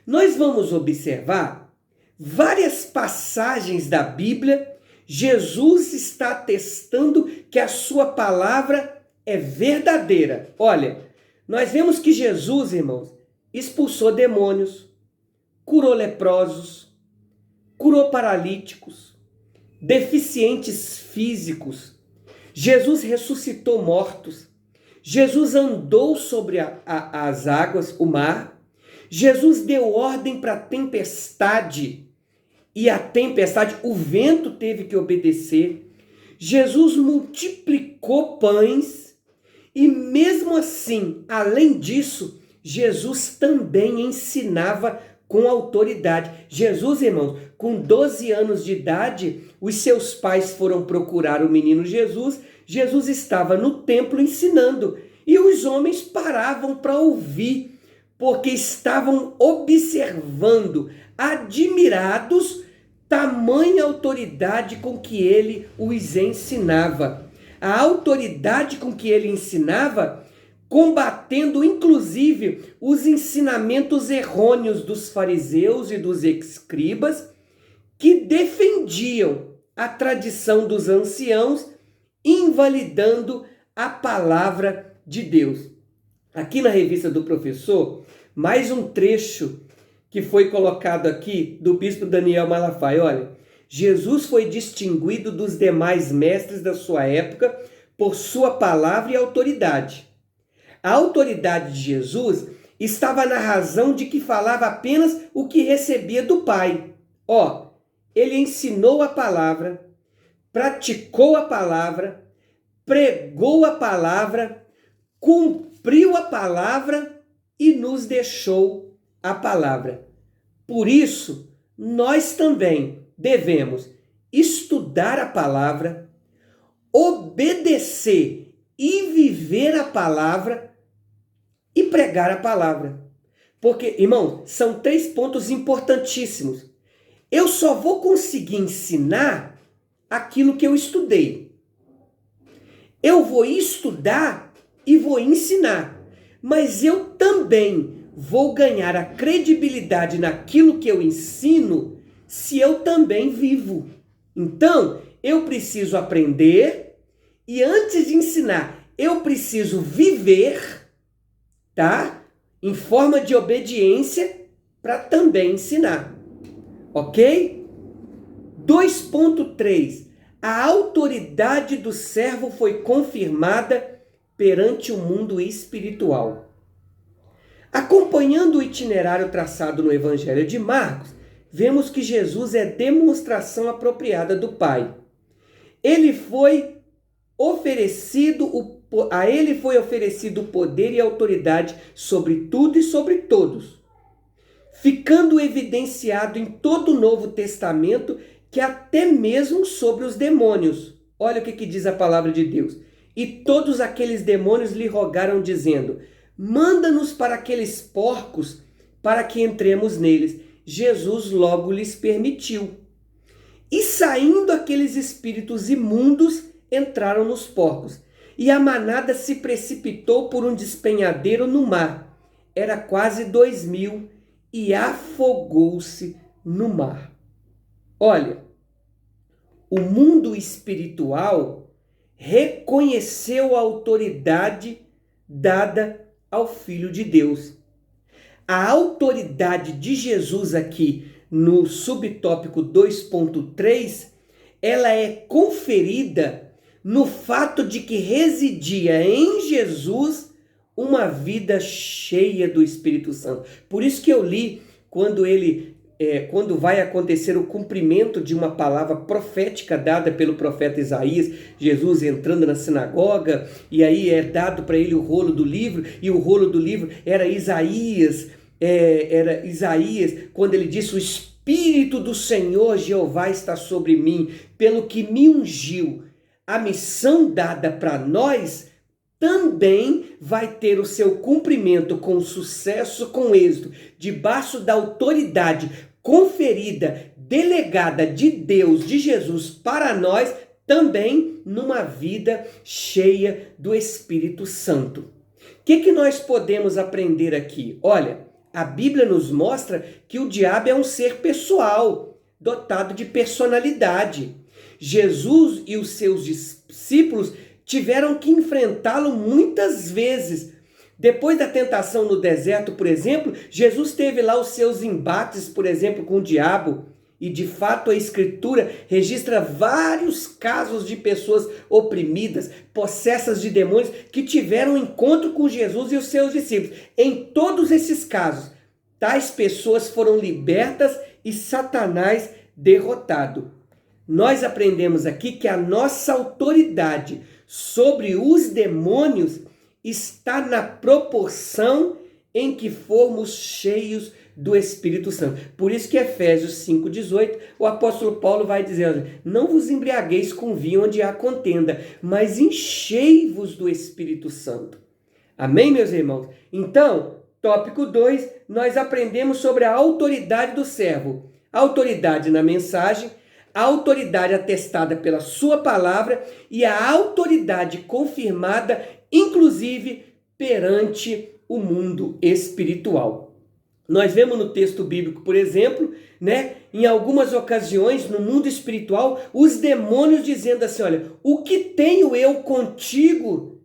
Nós vamos observar várias passagens da Bíblia. Jesus está atestando que a sua palavra é verdadeira. Olha, nós vemos que Jesus, irmãos, expulsou demônios, curou leprosos, curou paralíticos, deficientes físicos. Jesus ressuscitou mortos. Jesus andou sobre as águas, o mar. Jesus deu ordem para a tempestade, e a tempestade, o vento teve que obedecer. Jesus multiplicou pães, e mesmo assim, além disso, Jesus também ensinava com autoridade. Jesus, irmãos, com 12 anos de idade, os seus pais foram procurar o menino Jesus. Jesus estava no templo ensinando, e os homens paravam para ouvir, porque estavam observando, admirados, tamanha autoridade com que ele os ensinava. A autoridade com que ele ensinava, combatendo inclusive os ensinamentos errôneos dos fariseus e dos escribas, que defendiam a tradição dos anciãos, invalidando a palavra de Deus. Aqui na revista do professor, mais um trecho que foi colocado aqui do bispo Daniel Malafaia. Olha, Jesus foi distinguido dos demais mestres da sua época por sua palavra e autoridade. A autoridade de Jesus estava na razão de que falava apenas o que recebia do Pai. Ele ensinou a palavra, praticou a palavra, pregou a palavra, cumpriu a palavra e nos deixou a palavra. Por isso, nós também devemos estudar a palavra, obedecer e viver a palavra e pregar a palavra. Porque, irmão, são 3 pontos importantíssimos. Eu só vou conseguir ensinar aquilo que eu estudei. Eu vou estudar e vou ensinar, mas eu também vou ganhar a credibilidade naquilo que eu ensino se eu também vivo. Então, eu preciso aprender e antes de ensinar, eu preciso viver, tá? em forma de obediência para também ensinar. Ok? 2.3. A autoridade do servo foi confirmada perante o mundo espiritual. Acompanhando o itinerário traçado no Evangelho de Marcos, vemos que Jesus é demonstração apropriada do Pai. A ele foi oferecido o poder e autoridade sobre tudo e sobre todos, ficando evidenciado em todo o Novo Testamento que até mesmo sobre os demônios. Olha o que diz a palavra de Deus. E todos aqueles demônios lhe rogaram, dizendo: manda-nos para aqueles porcos, para que entremos neles. Jesus logo lhes permitiu. E saindo aqueles espíritos imundos, entraram nos porcos. E a manada se precipitou por um despenhadeiro no mar. Era quase 2000 e afogou-se no mar. Olha, o mundo espiritual reconheceu a autoridade dada ao Filho de Deus. A autoridade de Jesus aqui no subtópico 2.3, ela é conferida no fato de que residia em Jesus uma vida cheia do Espírito Santo. Por isso que eu li quando vai acontecer o cumprimento de uma palavra profética dada pelo profeta Isaías, Jesus entrando na sinagoga, e aí é dado para ele o rolo do livro, e o rolo do livro era Isaías, quando ele disse: o Espírito do Senhor Jeová está sobre mim, pelo que me ungiu. A missão dada para nós também vai ter o seu cumprimento com sucesso, com êxito, debaixo da autoridade conferida, delegada de Deus, de Jesus para nós, também numa vida cheia do Espírito Santo. O que nós podemos aprender aqui? Olha, a Bíblia nos mostra que o diabo é um ser pessoal, dotado de personalidade. Jesus e os seus discípulos tiveram que enfrentá-lo muitas vezes. Depois da tentação no deserto, por exemplo, Jesus teve lá os seus embates, por exemplo, com o diabo. E de fato a Escritura registra vários casos de pessoas oprimidas, possessas de demônios, que tiveram encontro com Jesus e os seus discípulos. Em todos esses casos, tais pessoas foram libertas e Satanás derrotado. Nós aprendemos aqui que a nossa autoridade sobre os demônios está na proporção em que formos cheios do Espírito Santo. Por isso que Efésios 5,18, o apóstolo Paulo vai dizer: não vos embriagueis com vinho onde há contenda, mas enchei-vos do Espírito Santo. Amém, meus irmãos? Então, tópico 2, nós aprendemos sobre a autoridade do servo. A autoridade na mensagem, a autoridade atestada pela sua palavra e a autoridade confirmada, inclusive, perante o mundo espiritual. Nós vemos no texto bíblico, por exemplo, em algumas ocasiões no mundo espiritual, os demônios dizendo assim: olha, o que tenho eu contigo?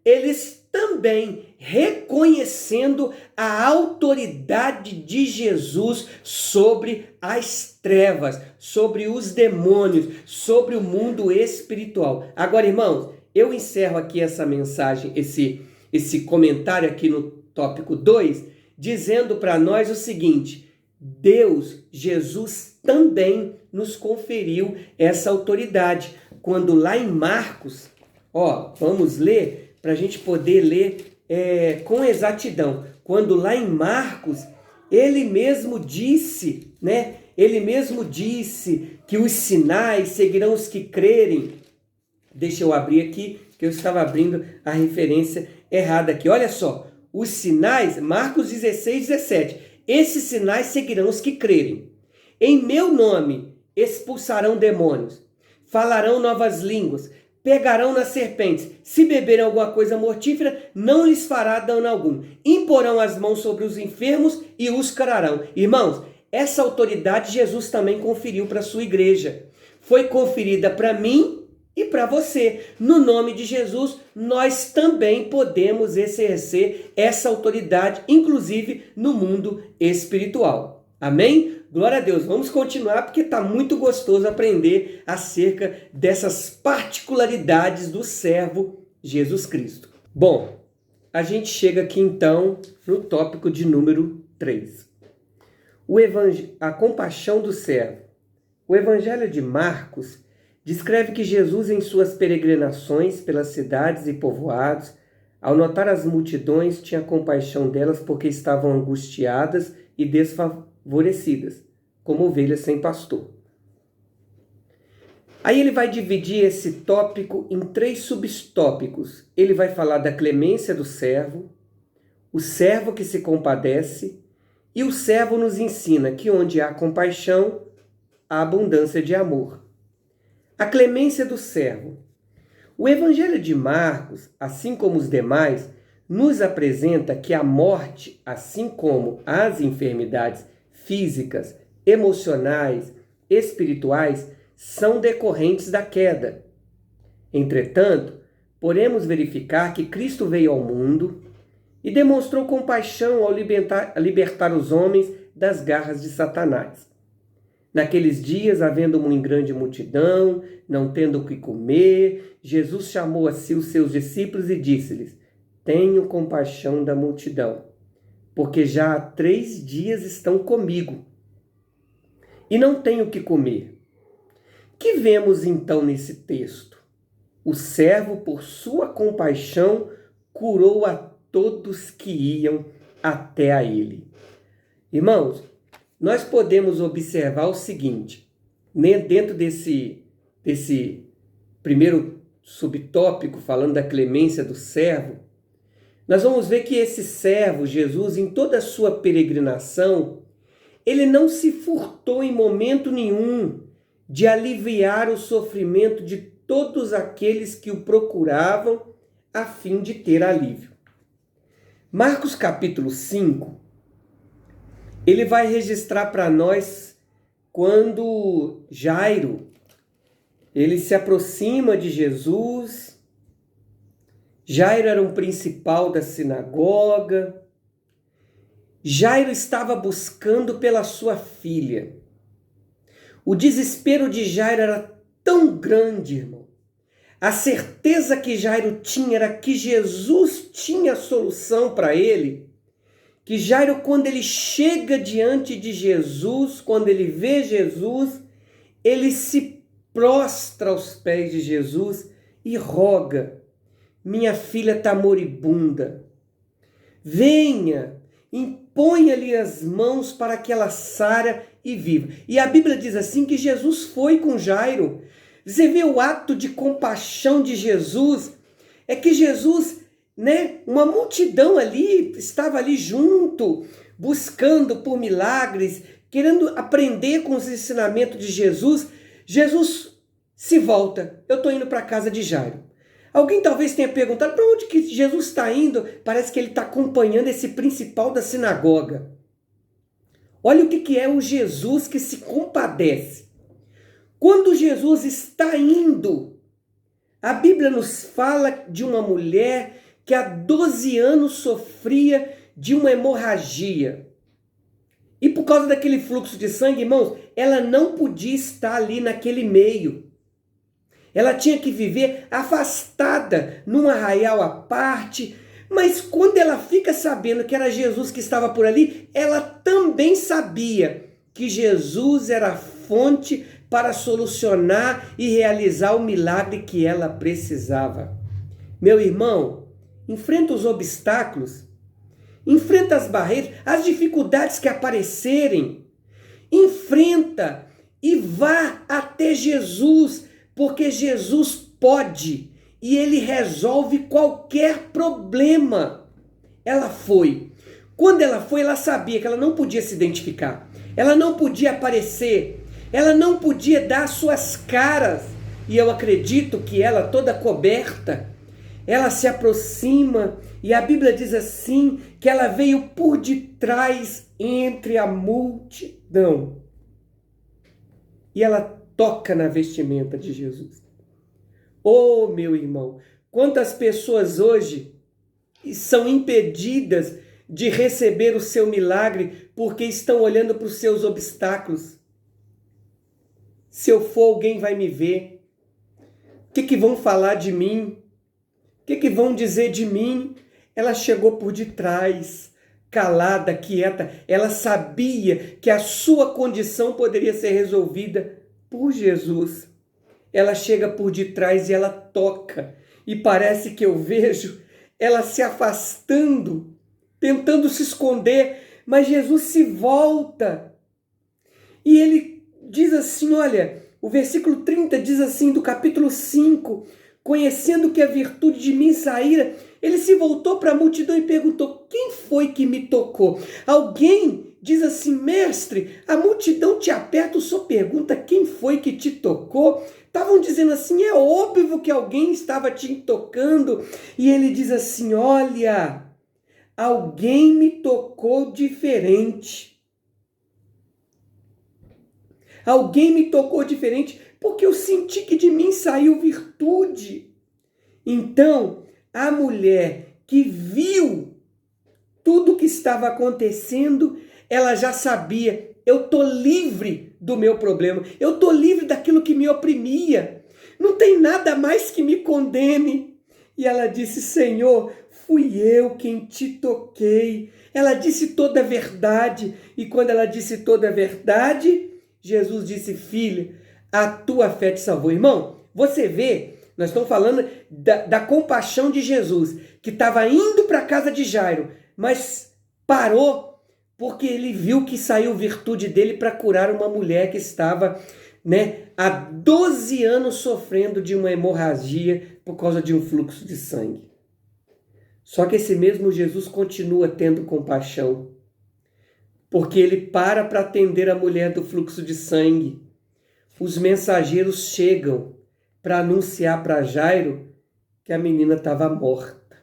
Eles também reconhecendo a autoridade de Jesus sobre as trevas, sobre os demônios, sobre o mundo espiritual. Agora, irmãos, eu encerro aqui essa mensagem, esse comentário aqui no tópico 2, dizendo para nós o seguinte: Deus, Jesus, também nos conferiu essa autoridade. Quando lá em Marcos, vamos ler para a gente poder ler com exatidão. Quando lá em Marcos, ele mesmo disse, que os sinais seguirão os que crerem. Deixa eu abrir aqui, que eu estava abrindo a referência errada aqui. Olha só, os sinais, Marcos 16:17. Esses sinais seguirão os que crerem. Em meu nome expulsarão demônios, falarão novas línguas, pegarão nas serpentes, se beberem alguma coisa mortífera, não lhes fará dano algum. Imporão as mãos sobre os enfermos e os curarão. Irmãos, essa autoridade Jesus também conferiu para a sua igreja. Foi conferida para mim e para você. No nome de Jesus, nós também podemos exercer essa autoridade, inclusive no mundo espiritual. Amém? Glória a Deus. Vamos continuar porque está muito gostoso aprender acerca dessas particularidades do servo Jesus Cristo. Bom, a gente chega aqui então no tópico de número 3. A compaixão do servo. O Evangelho de Marcos descreve que Jesus, em suas peregrinações pelas cidades e povoados, ao notar as multidões, tinha compaixão delas porque estavam angustiadas e desfavorecidas, como ovelhas sem pastor. Aí ele vai dividir esse tópico em 3 subtópicos. Ele vai falar da clemência do servo, o servo que se compadece, e o servo nos ensina que onde há compaixão, há abundância de amor. A clemência do servo. O Evangelho de Marcos, assim como os demais, nos apresenta que a morte, assim como as enfermidades físicas, emocionais, espirituais, são decorrentes da queda. Entretanto, podemos verificar que Cristo veio ao mundo e demonstrou compaixão ao libertar os homens das garras de Satanás. Naqueles dias, havendo uma grande multidão, não tendo o que comer, Jesus chamou a si os seus discípulos e disse-lhes: tenho compaixão da multidão, porque já há 3 dias estão comigo e não tenho o que comer. Que vemos então nesse texto? O servo, por sua compaixão, curou a todos que iam até a ele. Irmãos, nós podemos observar o seguinte, dentro desse primeiro subtópico, falando da clemência do servo, nós vamos ver que esse servo, Jesus, em toda a sua peregrinação, ele não se furtou em momento nenhum de aliviar o sofrimento de todos aqueles que o procuravam a fim de ter alívio. Marcos capítulo 5, ele vai registrar para nós quando Jairo, ele se aproxima de Jesus. Jairo era um principal da sinagoga. Jairo estava buscando pela sua filha. O desespero de Jairo era tão grande, irmão. A certeza que Jairo tinha era que Jesus tinha a solução para ele. Que Jairo, quando ele chega diante de Jesus, quando ele vê Jesus, ele se prostra aos pés de Jesus e roga: minha filha está moribunda. Venha, imponha-lhe as mãos para que ela sare e viva. E a Bíblia diz assim que Jesus foi com Jairo. Você vê o ato de compaixão de Jesus, é que Jesus, uma multidão ali, estava ali junto, buscando por milagres, querendo aprender com os ensinamentos de Jesus. Jesus se volta: eu estou indo para a casa de Jairo. Alguém talvez tenha perguntado: para onde que Jesus está indo? Parece que ele está acompanhando esse principal da sinagoga. Olha o que é o Jesus que se compadece. Quando Jesus está indo, a Bíblia nos fala de uma mulher que há 12 anos sofria de uma hemorragia. E por causa daquele fluxo de sangue, irmãos, ela não podia estar ali naquele meio. Ela tinha que viver afastada, num arraial à parte. Mas quando ela fica sabendo que era Jesus que estava por ali, ela também sabia que Jesus era a fonte para solucionar e realizar o milagre que ela precisava. Meu irmão, enfrenta os obstáculos, enfrenta as barreiras, as dificuldades que aparecerem. Enfrenta e vá até Jesus, porque Jesus pode e ele resolve qualquer problema. Ela foi. Quando ela foi, ela sabia que ela não podia se identificar, ela não podia aparecer, ela não podia dar suas caras. E eu acredito que ela, toda coberta, ela se aproxima e a Bíblia diz assim, que ela veio por detrás entre a multidão. E ela toca na vestimenta de Jesus. Oh, meu irmão, quantas pessoas hoje são impedidas de receber o seu milagre porque estão olhando para os seus obstáculos. Se eu for, alguém vai me ver. O que vão falar de mim? O que vão dizer de mim? Ela chegou por detrás, calada, quieta. Ela sabia que a sua condição poderia ser resolvida por Jesus. Ela chega por detrás e ela toca. E parece que eu vejo ela se afastando, tentando se esconder, mas Jesus se volta. E ele diz assim, olha, o versículo 30 diz assim, do capítulo 5, conhecendo que a virtude de mim saíra, ele se voltou para a multidão e perguntou, quem foi que me tocou? Alguém diz assim, mestre, a multidão te aperta, o senhor pergunta quem foi que te tocou? Estavam dizendo assim, é óbvio que alguém estava te tocando. E ele diz assim, olha, alguém me tocou diferente. Alguém me tocou diferente porque eu senti que de mim saiu virtude. Então, a mulher que viu tudo o que estava acontecendo, ela já sabia, eu estou livre do meu problema, eu estou livre daquilo que me oprimia, não tem nada mais que me condene. E ela disse, Senhor, fui eu quem te toquei. Ela disse toda a verdade, e quando ela disse toda a verdade, Jesus disse, filha, a tua fé te salvou. Irmão, você vê, nós estamos falando da compaixão de Jesus, que estava indo para a casa de Jairo, mas parou porque ele viu que saiu virtude dele para curar uma mulher que estava, há 12 anos sofrendo de uma hemorragia por causa de um fluxo de sangue. Só que esse mesmo Jesus continua tendo compaixão, porque ele para atender a mulher do fluxo de sangue. Os mensageiros chegam para anunciar para Jairo que a menina estava morta.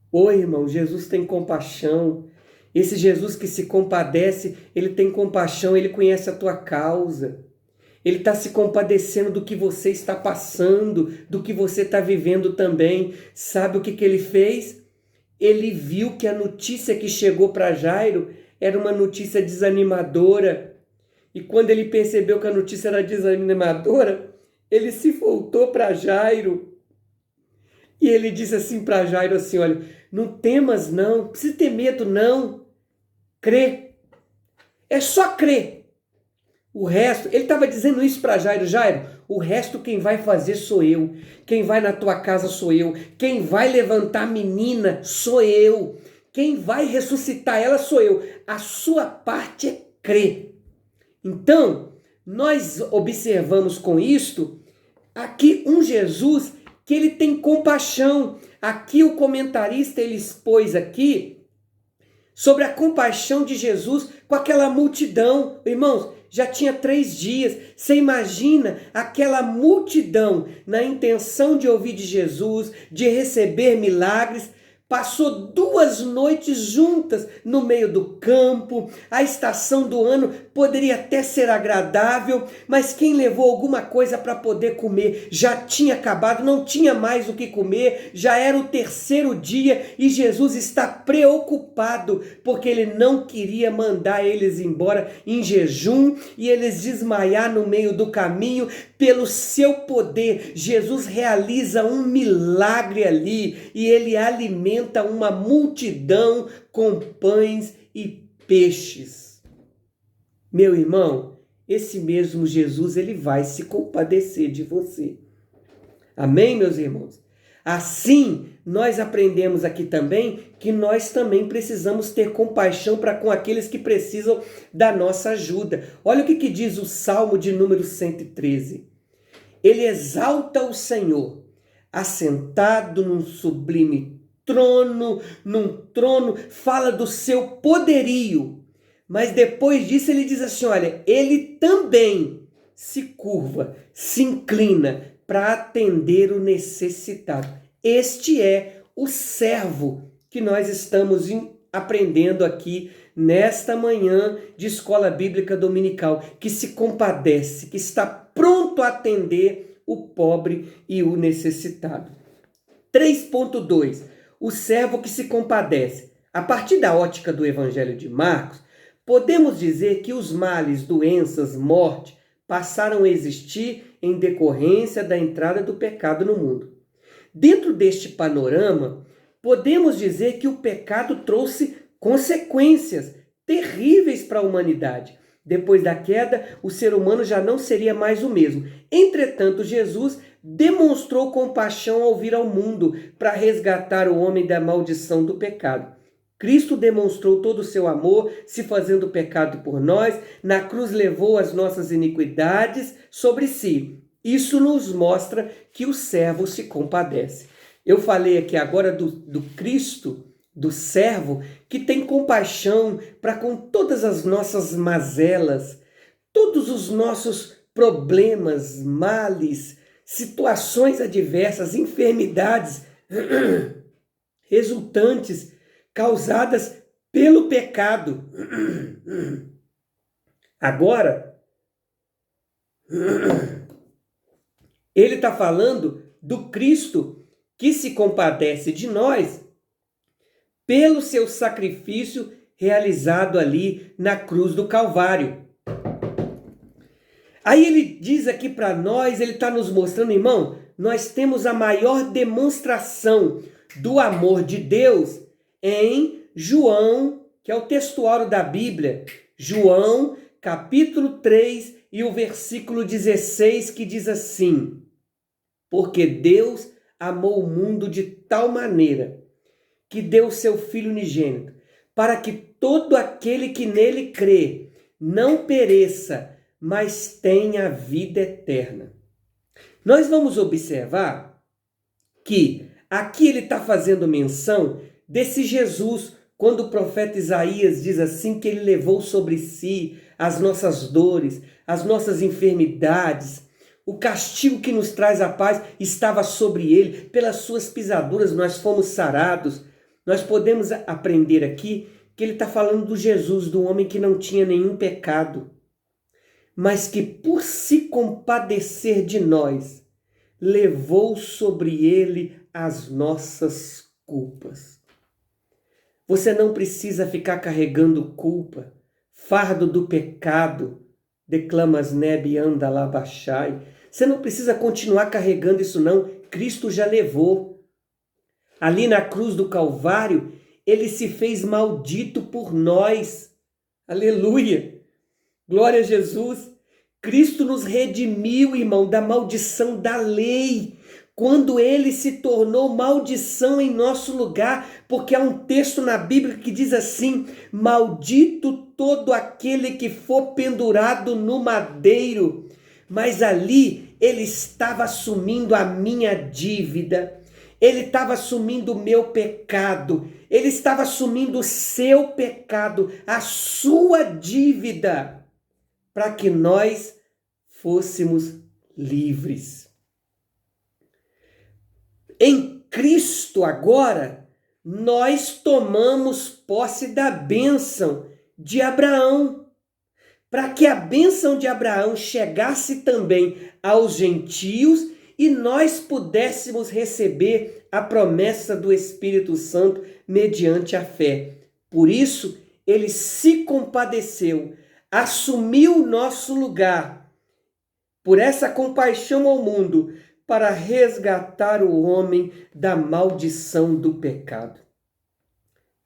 Oi, irmão, Jesus tem compaixão. Esse Jesus que se compadece, ele tem compaixão, ele conhece a tua causa. Ele está se compadecendo do que você está passando, do que você está vivendo também. Sabe o que ele fez? Ele viu que a notícia que chegou para Jairo era uma notícia desanimadora. E quando ele percebeu que a notícia era desanimadora, ele se voltou para Jairo. E ele disse assim para Jairo assim, olha, não temas não, não precisa ter medo não. Crê. É só crer. O resto, ele estava dizendo isso para Jairo. Jairo, o resto quem vai fazer sou eu. Quem vai na tua casa sou eu. Quem vai levantar a menina sou eu. Quem vai ressuscitar ela sou eu. A sua parte é crer. Então, nós observamos com isto aqui um Jesus que ele tem compaixão. Aqui o comentarista ele expôs aqui sobre a compaixão de Jesus com aquela multidão. Irmãos, já tinha 3 dias. Você imagina aquela multidão na intenção de ouvir de Jesus, de receber milagres. Passou 2 noites juntas no meio do campo. A estação do ano poderia até ser agradável, mas quem levou alguma coisa para poder comer já tinha acabado, não tinha mais o que comer, já era o 3º dia e Jesus está preocupado porque ele não queria mandar eles embora em jejum e eles desmaiar no meio do caminho. Pelo seu poder, Jesus realiza um milagre ali e ele alimenta uma multidão com pães e peixes. Meu irmão, esse mesmo Jesus, ele vai se compadecer de você. Amém, meus irmãos? Assim, nós aprendemos aqui também que nós também precisamos ter compaixão para com aqueles que precisam da nossa ajuda. Olha o que diz o Salmo de número 113. Ele exalta o Senhor, assentado num sublime trono, fala do seu poderio. Mas depois disso ele diz assim, olha, ele também se curva, se inclina para atender o necessitado. Este é o servo que nós estamos aprendendo aqui nesta manhã de escola bíblica dominical, que se compadece, que está pronto a atender o pobre e o necessitado. 3.2. O servo que se compadece. A partir da ótica do Evangelho de Marcos, podemos dizer que os males, doenças, morte passaram a existir em decorrência da entrada do pecado no mundo. Dentro deste panorama, podemos dizer que o pecado trouxe consequências terríveis para a humanidade. Depois da queda, o ser humano já não seria mais o mesmo. Entretanto, Jesus demonstrou compaixão ao vir ao mundo para resgatar o homem da maldição do pecado. Cristo demonstrou todo o seu amor, se fazendo pecado por nós. Na cruz levou as nossas iniquidades sobre si. Isso nos mostra que o servo se compadece. Eu falei aqui agora do Cristo, do servo, que tem compaixão para com todas as nossas mazelas, todos os nossos problemas, males, situações adversas, enfermidades resultantes, causadas pelo pecado. Agora, ele está falando do Cristo que se compadece de nós pelo seu sacrifício realizado ali na cruz do Calvário. Aí ele diz aqui para nós, ele está nos mostrando, irmão, nós temos a maior demonstração do amor de Deus em João, que é o textuário da Bíblia, João, capítulo 3 e o versículo 16, que diz assim: porque Deus amou o mundo de tal maneira que deu seu Filho unigênito, para que todo aquele que nele crê não pereça, mas tenha vida eterna. Nós vamos observar que aqui ele está fazendo menção desse Jesus, quando o profeta Isaías diz assim, que ele levou sobre si as nossas dores, as nossas enfermidades, o castigo que nos traz a paz estava sobre ele, pelas suas pisaduras nós fomos sarados. Nós podemos aprender aqui que ele está falando do Jesus, do homem que não tinha nenhum pecado, mas que por se compadecer de nós, levou sobre ele as nossas culpas. Você não precisa ficar carregando culpa, fardo do pecado, declamas nebe anda lá baixai. Você não precisa continuar carregando isso não, Cristo já levou. Ali na cruz do Calvário, ele se fez maldito por nós. Aleluia! Glória a Jesus! Cristo nos redimiu, irmão, da maldição da lei, quando ele se tornou maldição em nosso lugar, porque há um texto na Bíblia que diz assim: maldito todo aquele que for pendurado no madeiro. Mas ali ele estava assumindo a minha dívida, ele estava assumindo o meu pecado, ele estava assumindo o seu pecado, a sua dívida, para que nós fôssemos livres. Em Cristo agora, nós tomamos posse da bênção de Abraão, para que a bênção de Abraão chegasse também aos gentios e nós pudéssemos receber a promessa do Espírito Santo mediante a fé. Por isso, ele se compadeceu, assumiu o nosso lugar, por essa compaixão ao mundo, para resgatar o homem da maldição do pecado.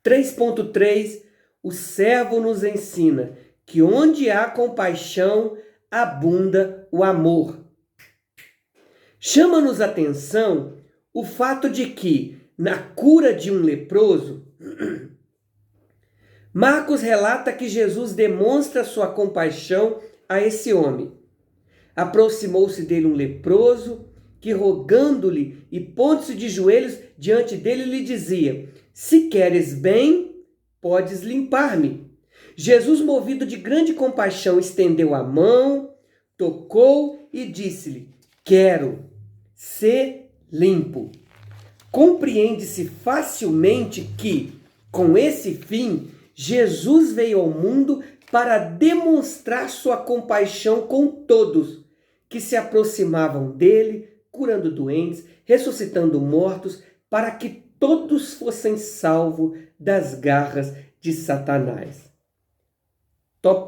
3.3. O servo nos ensina que onde há compaixão, abunda o amor. Chama-nos a atenção o fato de que, na cura de um leproso, Marcos relata que Jesus demonstra sua compaixão a esse homem. Aproximou-se dele um leproso, que rogando-lhe e pondo-se de joelhos diante dele, lhe dizia: se queres bem, podes limpar-me. Jesus, movido de grande compaixão, estendeu a mão, tocou e disse-lhe: quero ser limpo. Compreende-se facilmente que, com esse fim, Jesus veio ao mundo para demonstrar sua compaixão com todos que se aproximavam dele, curando doentes, ressuscitando mortos, para que todos fossem salvos das garras de Satanás.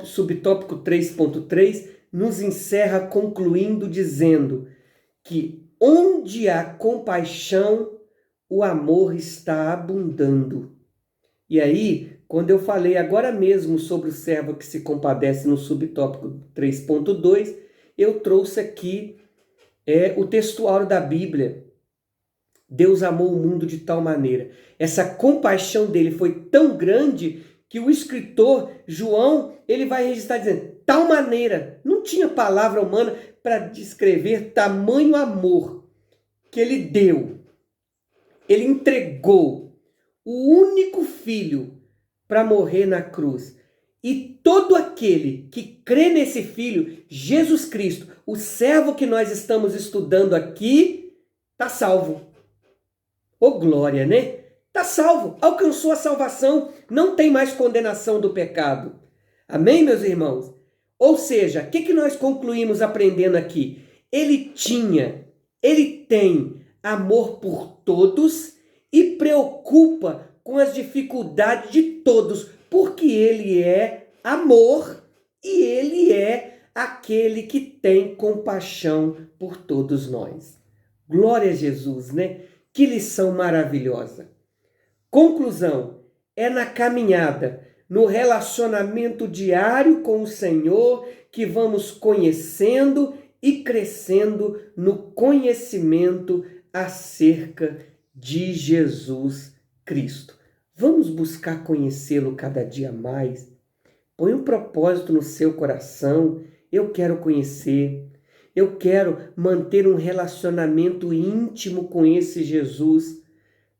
Subtópico 3.3 nos encerra concluindo dizendo que onde há compaixão, o amor está abundando. E aí, quando eu falei agora mesmo sobre o servo que se compadece no subtópico 3.2, eu trouxe aqui o textuário da Bíblia. Deus amou o mundo de tal maneira. Essa compaixão dele foi tão grande que o escritor João, ele vai registrar dizendo, tal maneira, não tinha palavra humana para descrever tamanho amor que ele deu. Ele entregou o único filho para morrer na cruz. E todo aquele que crê nesse filho, Jesus Cristo, o servo que nós estamos estudando aqui, está salvo. Ô glória, né? Está salvo, alcançou a salvação, não tem mais condenação do pecado. Amém, meus irmãos? Ou seja, o que nós concluímos aprendendo aqui? Ele tem amor por todos e preocupa com as dificuldades de todos, porque ele é amor e ele é aquele que tem compaixão por todos nós. Glória a Jesus, né? Que lição maravilhosa. Conclusão, é na caminhada, no relacionamento diário com o Senhor que vamos conhecendo e crescendo no conhecimento acerca de Jesus Cristo. Vamos buscar conhecê-lo cada dia mais. Põe um propósito no seu coração. Eu quero conhecer. Eu quero manter um relacionamento íntimo com esse Jesus,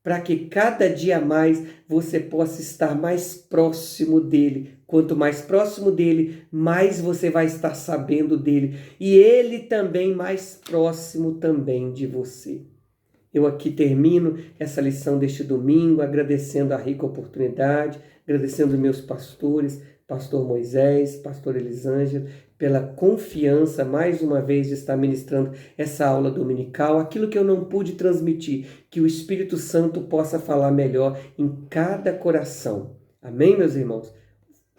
para que cada dia mais você possa estar mais próximo dele. Quanto mais próximo dele, mais você vai estar sabendo dele. E ele também mais próximo também de você. Eu aqui termino essa lição deste domingo, agradecendo a rica oportunidade, agradecendo meus pastores, pastor Moisés, pastor Elisângela, pela confiança, mais uma vez, de estar ministrando essa aula dominical, aquilo que eu não pude transmitir, que o Espírito Santo possa falar melhor em cada coração. Amém, meus irmãos?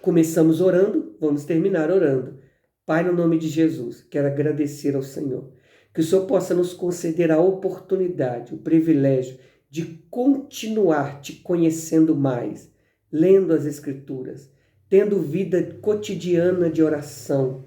Começamos orando, vamos terminar orando. Pai, no nome de Jesus, quero agradecer ao Senhor, que o Senhor possa nos conceder a oportunidade, o privilégio de continuar te conhecendo mais, lendo as Escrituras, tendo vida cotidiana de oração,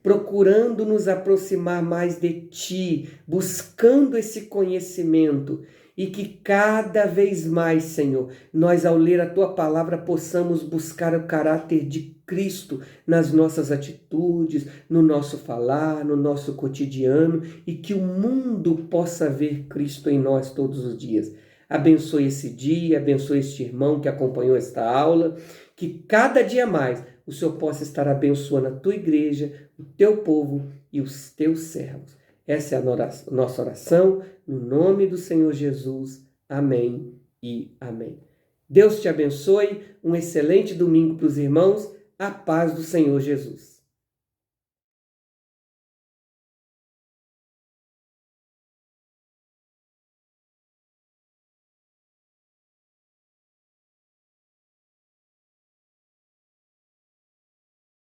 procurando nos aproximar mais de Ti, buscando esse conhecimento e que cada vez mais, Senhor, nós ao ler a Tua palavra possamos buscar o caráter de Cristo nas nossas atitudes, no nosso falar, no nosso cotidiano e que o mundo possa ver Cristo em nós todos os dias. Abençoe esse dia, abençoe este irmão que acompanhou esta aula, que cada dia mais o Senhor possa estar abençoando a tua igreja, o teu povo e os teus servos. Essa é a nossa oração, no nome do Senhor Jesus. Amém e amém. Deus te abençoe, um excelente domingo para os irmãos, a paz do Senhor Jesus.